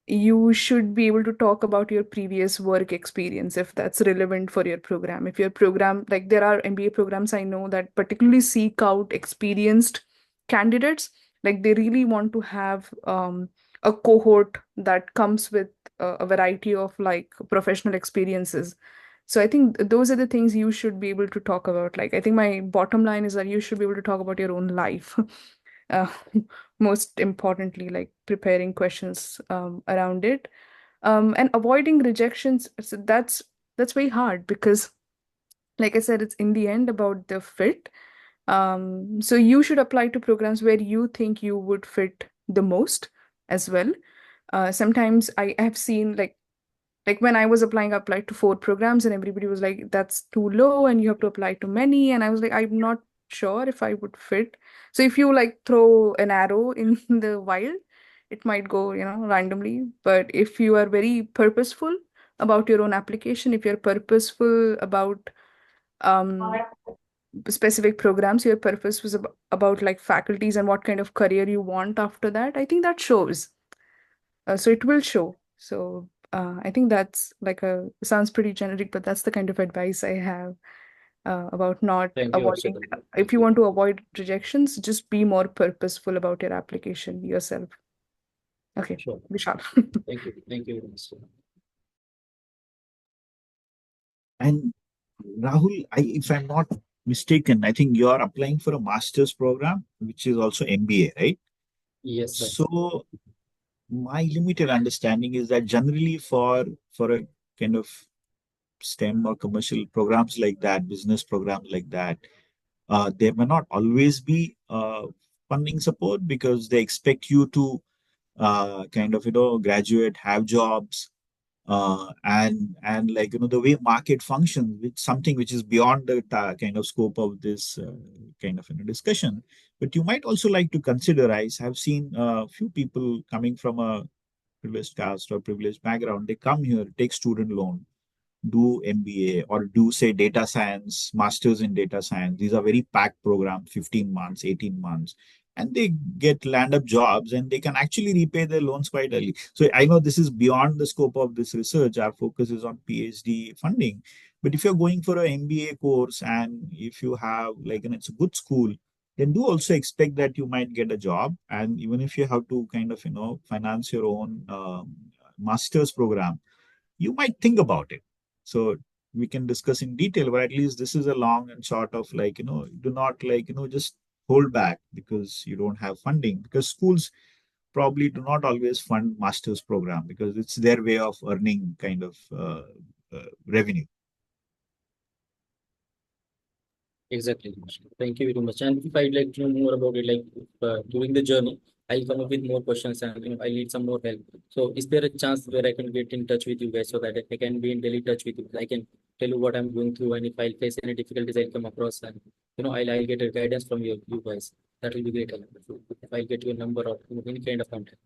You should be able to talk about your previous work experience if that's relevant for your program. If your program, like there are MBA programs I know that particularly seek out experienced candidates, like they really want to have a cohort that comes with a variety of like professional experiences. So I think those are the things you should be able to talk about. Like I think my bottom line is that you should be able to talk about your own life. uh, Most importantly, like preparing questions around it, and avoiding rejections. So that's very hard because, like I said, it's in the end about the fit. So you should apply to programs where you think you would fit the most as well. Sometimes I have seen like when I was applying, I applied to 4 programs and everybody was like, that's too low and you have to apply to many. And I was like, I'm not sure if I would fit. So if you like throw an arrow in the wild, it might go, randomly. But if you are very purposeful about your own application, if you're purposeful about um, specific programs, your purpose was about like faculties and what kind of career you want after that, I think that shows. So it will show. So I think that's like sounds pretty generic, but that's the kind of advice I have about not Thank you, avoiding. Harshada. If Thank you you. want to avoid rejections, just be more purposeful about your application yourself. Okay, Sure. Vishal. Thank you. Thank you very much. And Rahul, if I'm not mistaken, I think you are applying for a master's program, which is also MBA, right? Yes, sir. So my limited understanding is that generally for a kind of STEM or commercial programs like that, business programs like that, there may not always be funding support because they expect you to kind of graduate, have jobs, and like the way market functions, which something which is beyond the kind of scope of this kind of discussion. But you might also like to consider. I have seen a few people coming from a privileged caste or privileged background. They come here, take student loan, do MBA or do say data science, masters in data science. These are very packed programs, 15 months, 18 months. And they get land up jobs and they can actually repay their loans quite early. So I know this is beyond the scope of this research. Our focus is on PhD funding. But if you're going for an MBA course and if you have like, and it's a good school, then do also expect that you might get a job. And even if you have to kind of, finance your own master's program, you might think about it. So we can discuss in detail, but at least this is a long and short of like, do not like, just hold back because you don't have funding, because schools probably do not always fund master's program because it's their way of earning kind of revenue. Exactly. Thank you very much. And if I'd like to know more about it, like during the journey, I'll come up with more questions and I need some more help. So is there a chance where I can get in touch with you guys so that I can be in daily touch with you? I can tell you what I'm going through, and if I face any difficulties I'll come across, and I'll get a guidance from you guys. That will be great help. If I get your number or any kind of contact.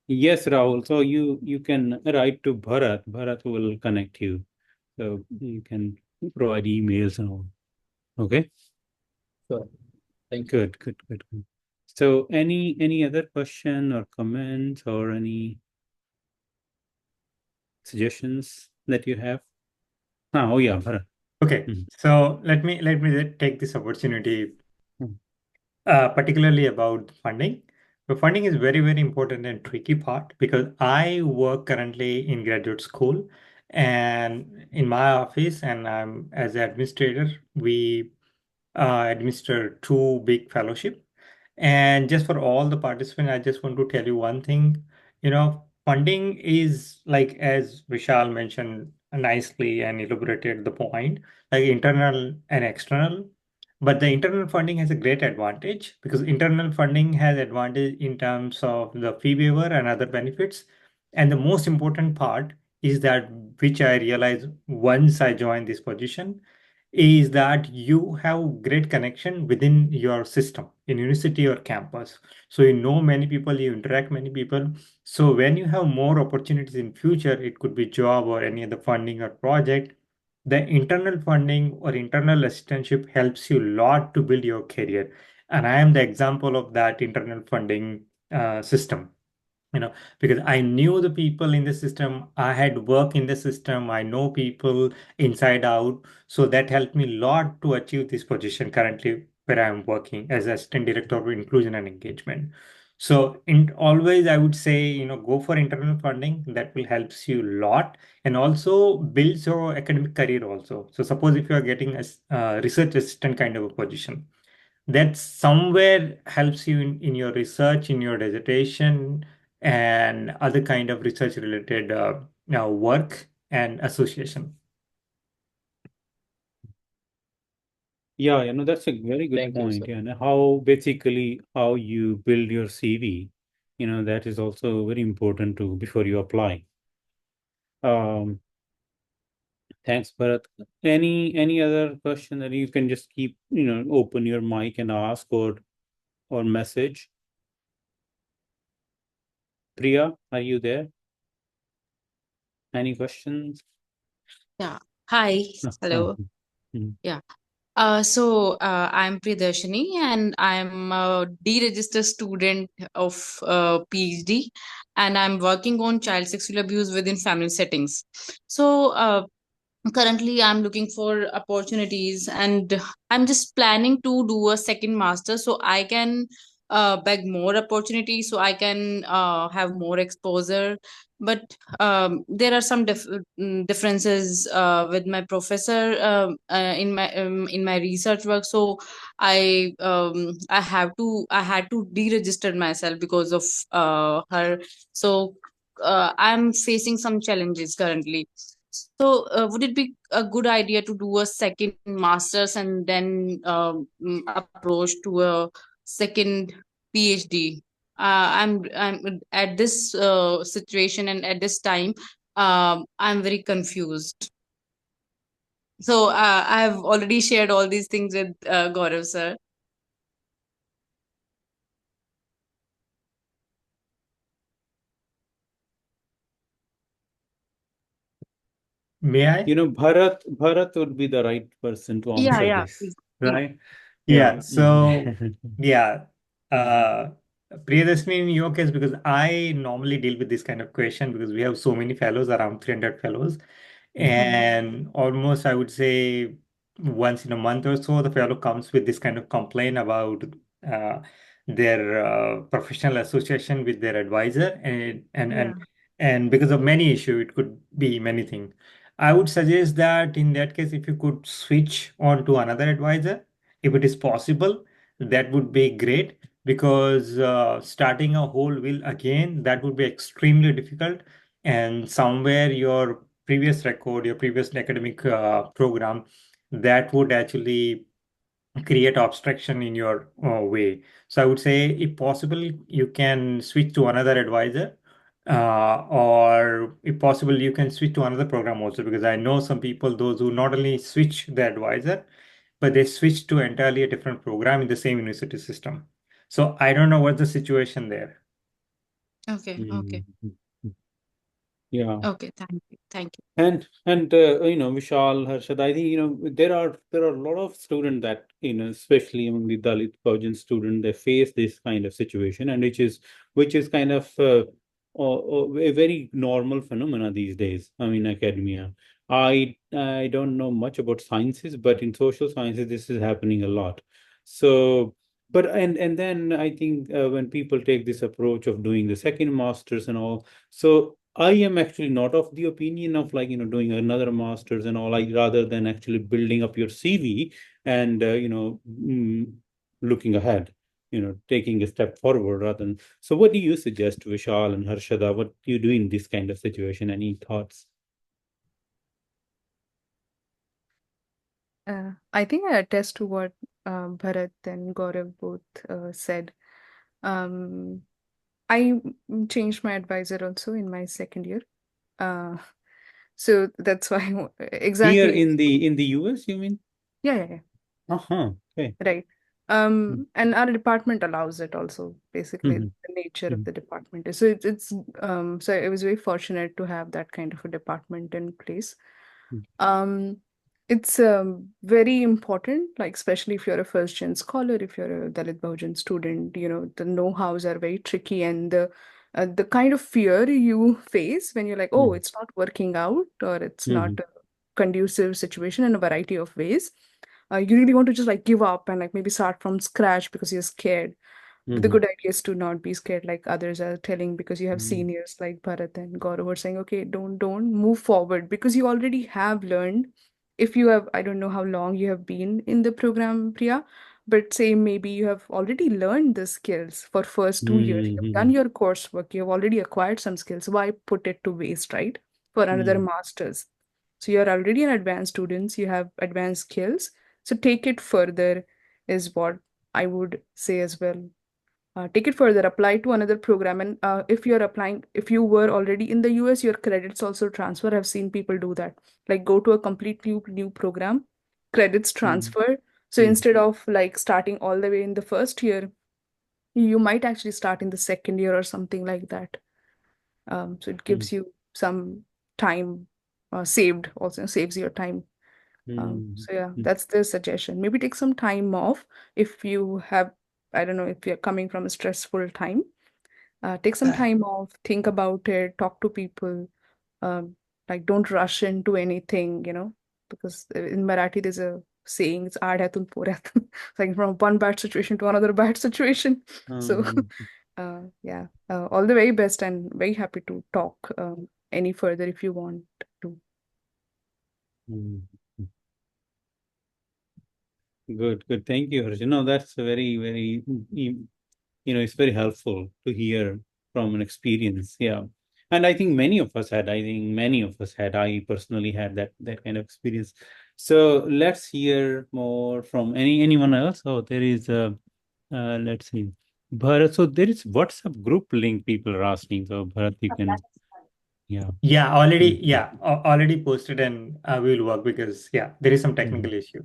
Yes, Rahul. So you can write to Bharat. Bharat will connect you. So you can provide emails and all. Okay. Sure. Thank you. Good. So any other question or comments or any suggestions that you have? Oh yeah, Bharat. Okay, so let me take this opportunity, Mhm. particularly about funding. So funding is very, very important and tricky part because I work currently in graduate school and in my office, and I'm as an administrator, we administer 2 big fellowship. And just for all the participants, I just want to tell you one thing. Funding is like, as Vishal mentioned nicely and elaborated the point, like internal and external. But the internal funding has a great advantage because internal funding has advantage in terms of the fee waiver and other benefits. And the most important part is that, which I realized once I joined this position, is that you have great connection within your system in university or campus. So you know many people, you interact many people. So when you have more opportunities in future, it could be job or any other funding or project, the internal funding or internal assistantship helps you a lot to build your career. And I am the example of that internal funding system, because I knew the people in the system, I had worked in the system, I know people inside out. So that helped me a lot to achieve this position currently where I am working as assistant director of inclusion and engagement. So in always I would say, go for internal funding. That will helps you a lot and also builds your academic career also. So suppose if you are getting a research assistant kind of a position, that somewhere helps you in your research, in your dissertation, and other kind of research related work and association. Yeah, that's a very good Thank you, point. sir. Yeah, and how you build your CV, that is also very important to before you apply. Thanks, Bharat. Any other question that you can just keep, open your mic and ask or message? Priya, are you there? Any questions? Yeah. Hi. Oh, Hello. mhm. Yeah. I'm Priyadarshini and I'm a deregistered student of PhD, and I'm working on child sexual abuse within family settings. Currently I'm looking for opportunities, and I'm just planning to do a second master so I can beg more opportunities, so I can have more exposure. But there are some differences with my professor in my research work. So I had to deregister myself because of her. So I'm facing some challenges currently. So, would it be a good idea to do a second master's and then approach to a second PhD? I'm at this situation and at this time, I'm very confused. So, I've already shared all these things with Gaurav sir. May I? Bharat would be the right person to Yeah, answer yeah, this, please, please. right? Yeah. So Mhm. yeah, uh, Priyadarshini, in your case, because I normally deal with this kind of question because we have so many fellows, around 300 fellows, and almost I would say once in a month or so, the fellow comes with this kind of complaint about uh, their professional association with their advisor, Yeah. and because of many issue, it could be many things. I would suggest that in that case, if you could switch on to another advisor, if it is possible, that would be great, because starting a whole wheel again, that would be extremely difficult. And somewhere your previous record, your previous academic program, that would actually create obstruction in your way. So I would say, if possible, you can switch to another advisor, or if possible, you can switch to another program also, because I know some people, those who not only switch the advisor, but they switch to entirely a different program in the same university system. So I don't know what's the situation there. Okay. Okay. Yeah. Okay. Thank you. Thank you. And Vishal, Harshad, I think there are a lot of students that especially among the Dalit Bahujan student, they face this kind of situation, and which is kind of a very normal phenomena these days. I mean, academia. I don't know much about sciences, but in social sciences, this is happening a lot. So, but and then I think when people take this approach of doing the second masters and all, so I am actually not of the opinion of doing another master's and all, rather than actually building up your CV and looking ahead, taking a step forward rather than. So, what do you suggest, Vishal and Harshada? What do you do in this kind of situation? Any thoughts? I think I attest to what Bharat and Gaurav both said. Um, I changed my advisor also in my second year. So that's why Here exactly. in the US, you mean? Yeah. Okay. Right. And our department allows it also. Basically, Mhm. the nature of Mhm. the department is so so I was very fortunate to have that kind of a department in place. Mhm. Um, It's very important, like especially if you're a first gen scholar, if you're a Dalit Bahujan student, the know-hows are very tricky, and the kind of fear you face when you're like, oh, it's not working out, or it's not a conducive situation in a variety of ways. You really want to just like give up and like maybe start from scratch because you're scared. But the good idea is to not be scared like others are telling, because you have seniors like Bharat and Gaurav who are saying, okay, don't move forward because you already have learned. If you have, I don't know how long you have been in the program, Priya, but say maybe you have already learned the skills for first 2 years. You've done your coursework, you have already acquired some skills. Why put it to waste, right? For another master's. So you're already an advanced student, you have advanced skills. So take it further is what I would say as well. Take it further, apply to another program. And if you're applying, if you were already in the US, your credits also transfer. I've seen people do that. Like go to a complete new program, credits transfer. So instead of like starting all the way in the first year, you might actually start in the second year or something like that. So it gives you some time saved, also saves your time. So yeah, that's the suggestion. Maybe take some time off if you have, I don't know, if you're coming from a stressful time. Take some time off, think about it, talk to people. Um, like don't rush into anything, because in Marathi there's a saying, it's aad hai tum porat. Like from one bad situation to another bad situation. So yeah, all the very best and very happy to talk any further if you want to. Good, good. Thank you, Harsh. That's a very, it's very helpful to hear from an experience. Yeah. And I think many of us had, I personally had that kind of experience. So let's hear more from anyone else. Oh, there is let's see. Bharat, so there is WhatsApp group link people are asking. So Bharat, you can, yeah. Already posted, and we will work because there is some technical issue.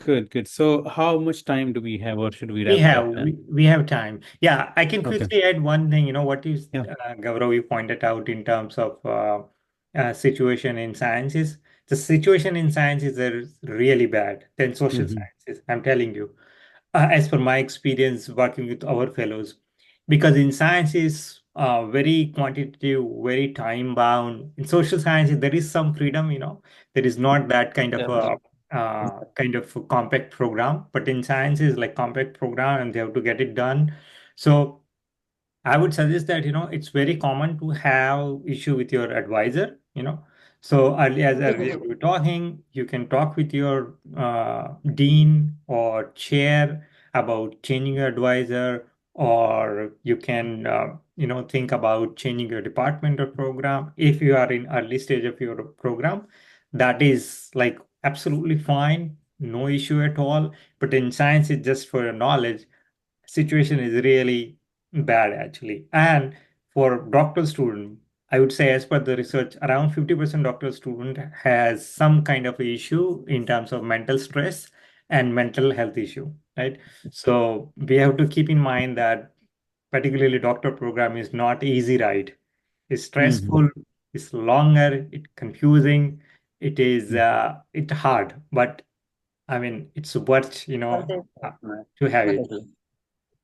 Good, good. So how much time do we have, or should we We wrap it have up then? we have time. Yeah, I can Okay. quickly add one thing. What is Yeah. Gaurav, you pointed out in terms of situation in sciences. The situation in sciences is really bad than social sciences. I'm telling you, as per my experience working with our fellows, because in science is very quantitative, very time bound. In social sciences, there is some freedom. There is not that kind of a compact program, but in science is like compact program, and they have to get it done. So I would suggest that, it's very common to have issue with your advisor, So earlier we were talking, you can talk with your dean or chair about changing your advisor, or you can, think about changing your department or program. If you are in early stage of your program, that is like absolutely fine, no issue at all. But in science, it's just for your knowledge, situation is really bad actually. And for doctoral student, I would say as per the research, around 50% doctoral student has some kind of issue in terms of mental stress and mental health issue, right? So we have to keep in mind that particularly doctor program is not easy ride. It's stressful, it's longer, it's confusing, it's hard, but I mean it's worth, to have it.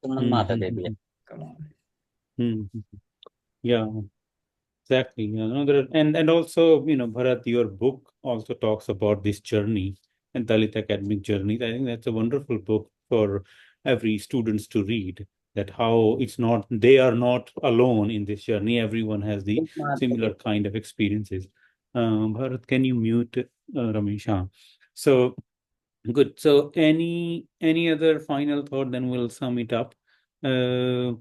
Come on. Yeah, exactly. And also, Bharat, your book also talks about this journey and Dalit academic journey. I think that's a wonderful book for every students to read. That how they are not alone in this journey. Everyone has the similar kind of experiences. Bharat, can you mute Ramesh? So good. So any other final thought? Then we'll sum it up. There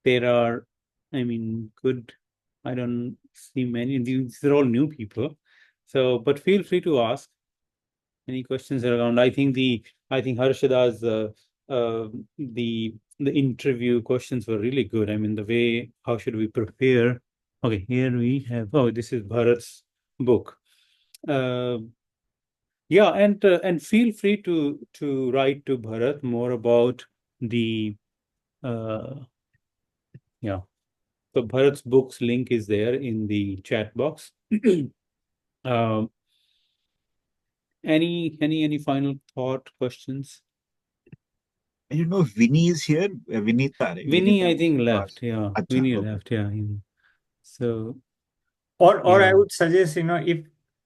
are, good. I don't see many. These are all new people. So, but feel free to ask any questions around. I think Harshada's the interview questions were really good. The way how should we prepare? Okay, here we have. Oh, this is Bharat's book. Yeah, and feel free to write to Bharat more about the yeah. So Bharat's books link is there in the chat box. Um, any final thought, questions? I don't know if Vinny is here. Vinita, right? Vinny, I Vinita think wants to left. ask. Yeah, Acha, Vinny okay. left. Yeah. So Or I yeah. would suggest, if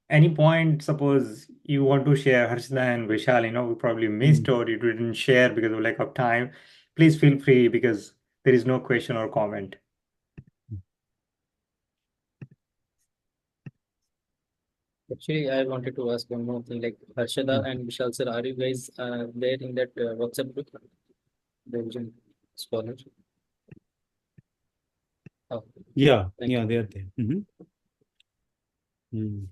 any point, suppose you want to share Harshda and Vishal, we probably missed or you didn't share because of lack of time, please feel free because there is no question or comment. Actually, I wanted to ask one more thing. Like Harshada and Vishal sir, are you guys there in that WhatsApp group? Bahujan Scholars. Oh, Yeah, thank yeah, you. they're there. Mm. Mm.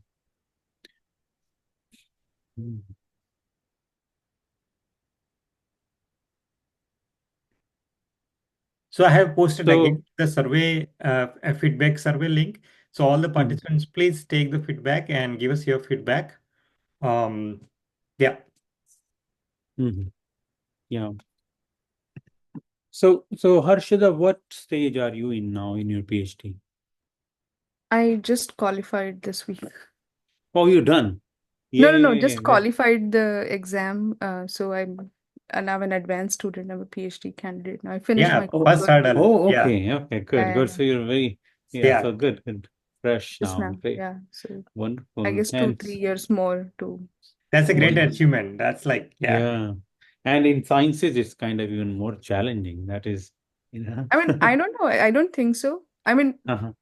So I have posted So again the survey, a feedback survey link. So all the participants, please take the feedback and give us your feedback. Yeah. yeah. So Harshada, what stage are you in now in your PhD? I just qualified this week. Oh, you're done. No, Yeah. just qualified the exam. So I'm now an advanced student. I'm a PhD candidate. Now I finished Yeah. my First coursework. hurdle. Oh, Yeah. okay, good, Yeah. So you're very Yeah. so good, fresh Just now. now. Great, Yeah. So I wonderful, guess 2-3 years more to That's a great complete. achievement. That's like, yeah. yeah. And in sciences, it's kind of even more challenging. That is, I mean, I don't know. I don't think so. I mean, Uh-huh.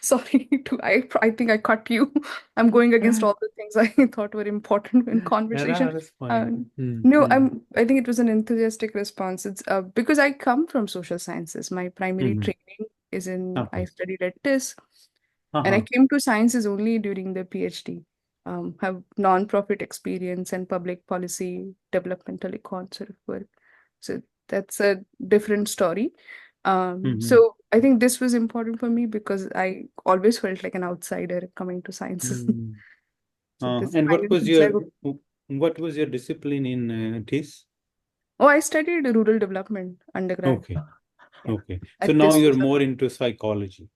sorry I think I cut you. I'm going against all the things I thought were important in Yeah, conversation. that's fine. No, I think it was an enthusiastic response. It's because I come from social sciences. My primary training is in I Okay. studied at TIS, and I came to sciences only during the PhD. Have non-profit experience and public policy developmental econ sort of work. So that's a different story. So I think this was important for me because I always felt like an outsider coming to sciences. So this And finally feels like, what was your discipline in TIS? oh, I studied rural development undergrad. Okay. Yeah. Okay. So At now this, you're more into psychology.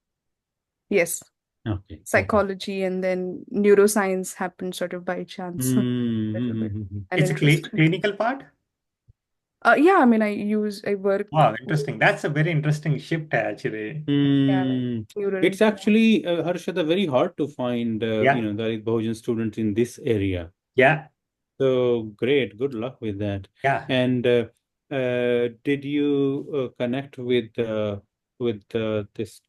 yes, Okay. psychology and then neuroscience happened sort of by chance. Little bit. An It's a interest. clinical part. Yeah, I mean, I work. Wow, interesting. That's a very interesting shift, actually. Yeah, neural. It's actually, Harshada, very hard to find, Yeah. Dalit Bahujan students in this area. Yeah. So great. Good luck with that. Yeah. And did you connect with this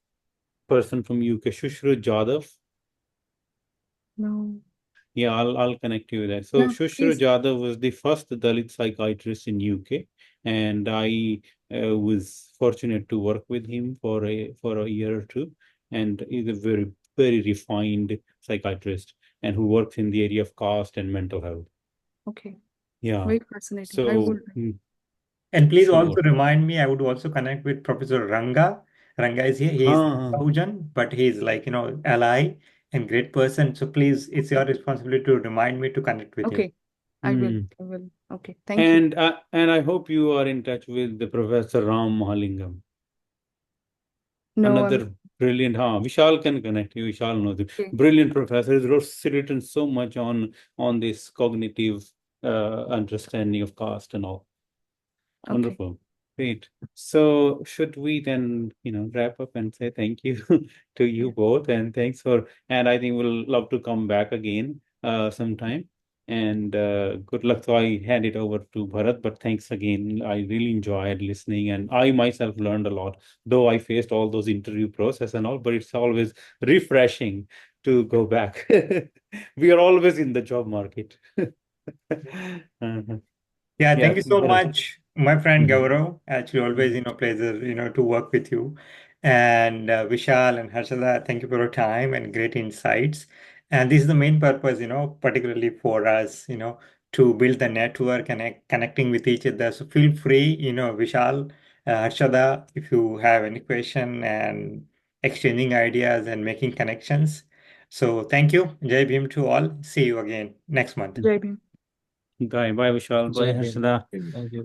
person from UK, Shushru Jadhav? No. Yeah, I'll connect you with that. So No, Shushru please. Jadhav was the first Dalit psychiatrist in UK, and I was fortunate to work with him for a year or two, and he's a very refined psychiatrist and who works in the area of caste and mental health. Okay. Yeah. Very fascinating. I So will. And please also sure. remind me, I would also connect with Professor Ranga. Ranga is here. He is Bahujan, but he's like, ally and great person. So please, it's your responsibility to remind me to connect with him. Okay. I will. Okay. Thank you. And I hope you are in touch with the Professor Ram Mahalingam. No, Another brilliant, Vishal can connect you. Vishal knows it. okay. Brilliant professor. He's written so much on this cognitive understanding of caste and all. Okay. Wonderful. Great. So should we then, wrap up and say thank you to you both, and thanks and I think we'll love to come back again sometime. And good luck. So I hand it over to Bharat, but thanks again. I really enjoyed listening, and I myself learned a lot, though I faced all those interview process and all, but it's always refreshing to go back. We are always in the job market. Yeah, thank you so Bharat. much, my friend Gaurav. Actually, always, pleasure, to work with you. And Vishal and Harshada, thank you for your time and great insights. And this is the main purpose, particularly for us, to build the network and connecting with each other. So feel free, Vishal, Harshada, if you have any question and exchanging ideas and making connections. So thank you. Jai Bhim to all. See you again next month. Jai Bhim. Bye, Vishal. Bye, Jai Hind. Harshada. Thank you.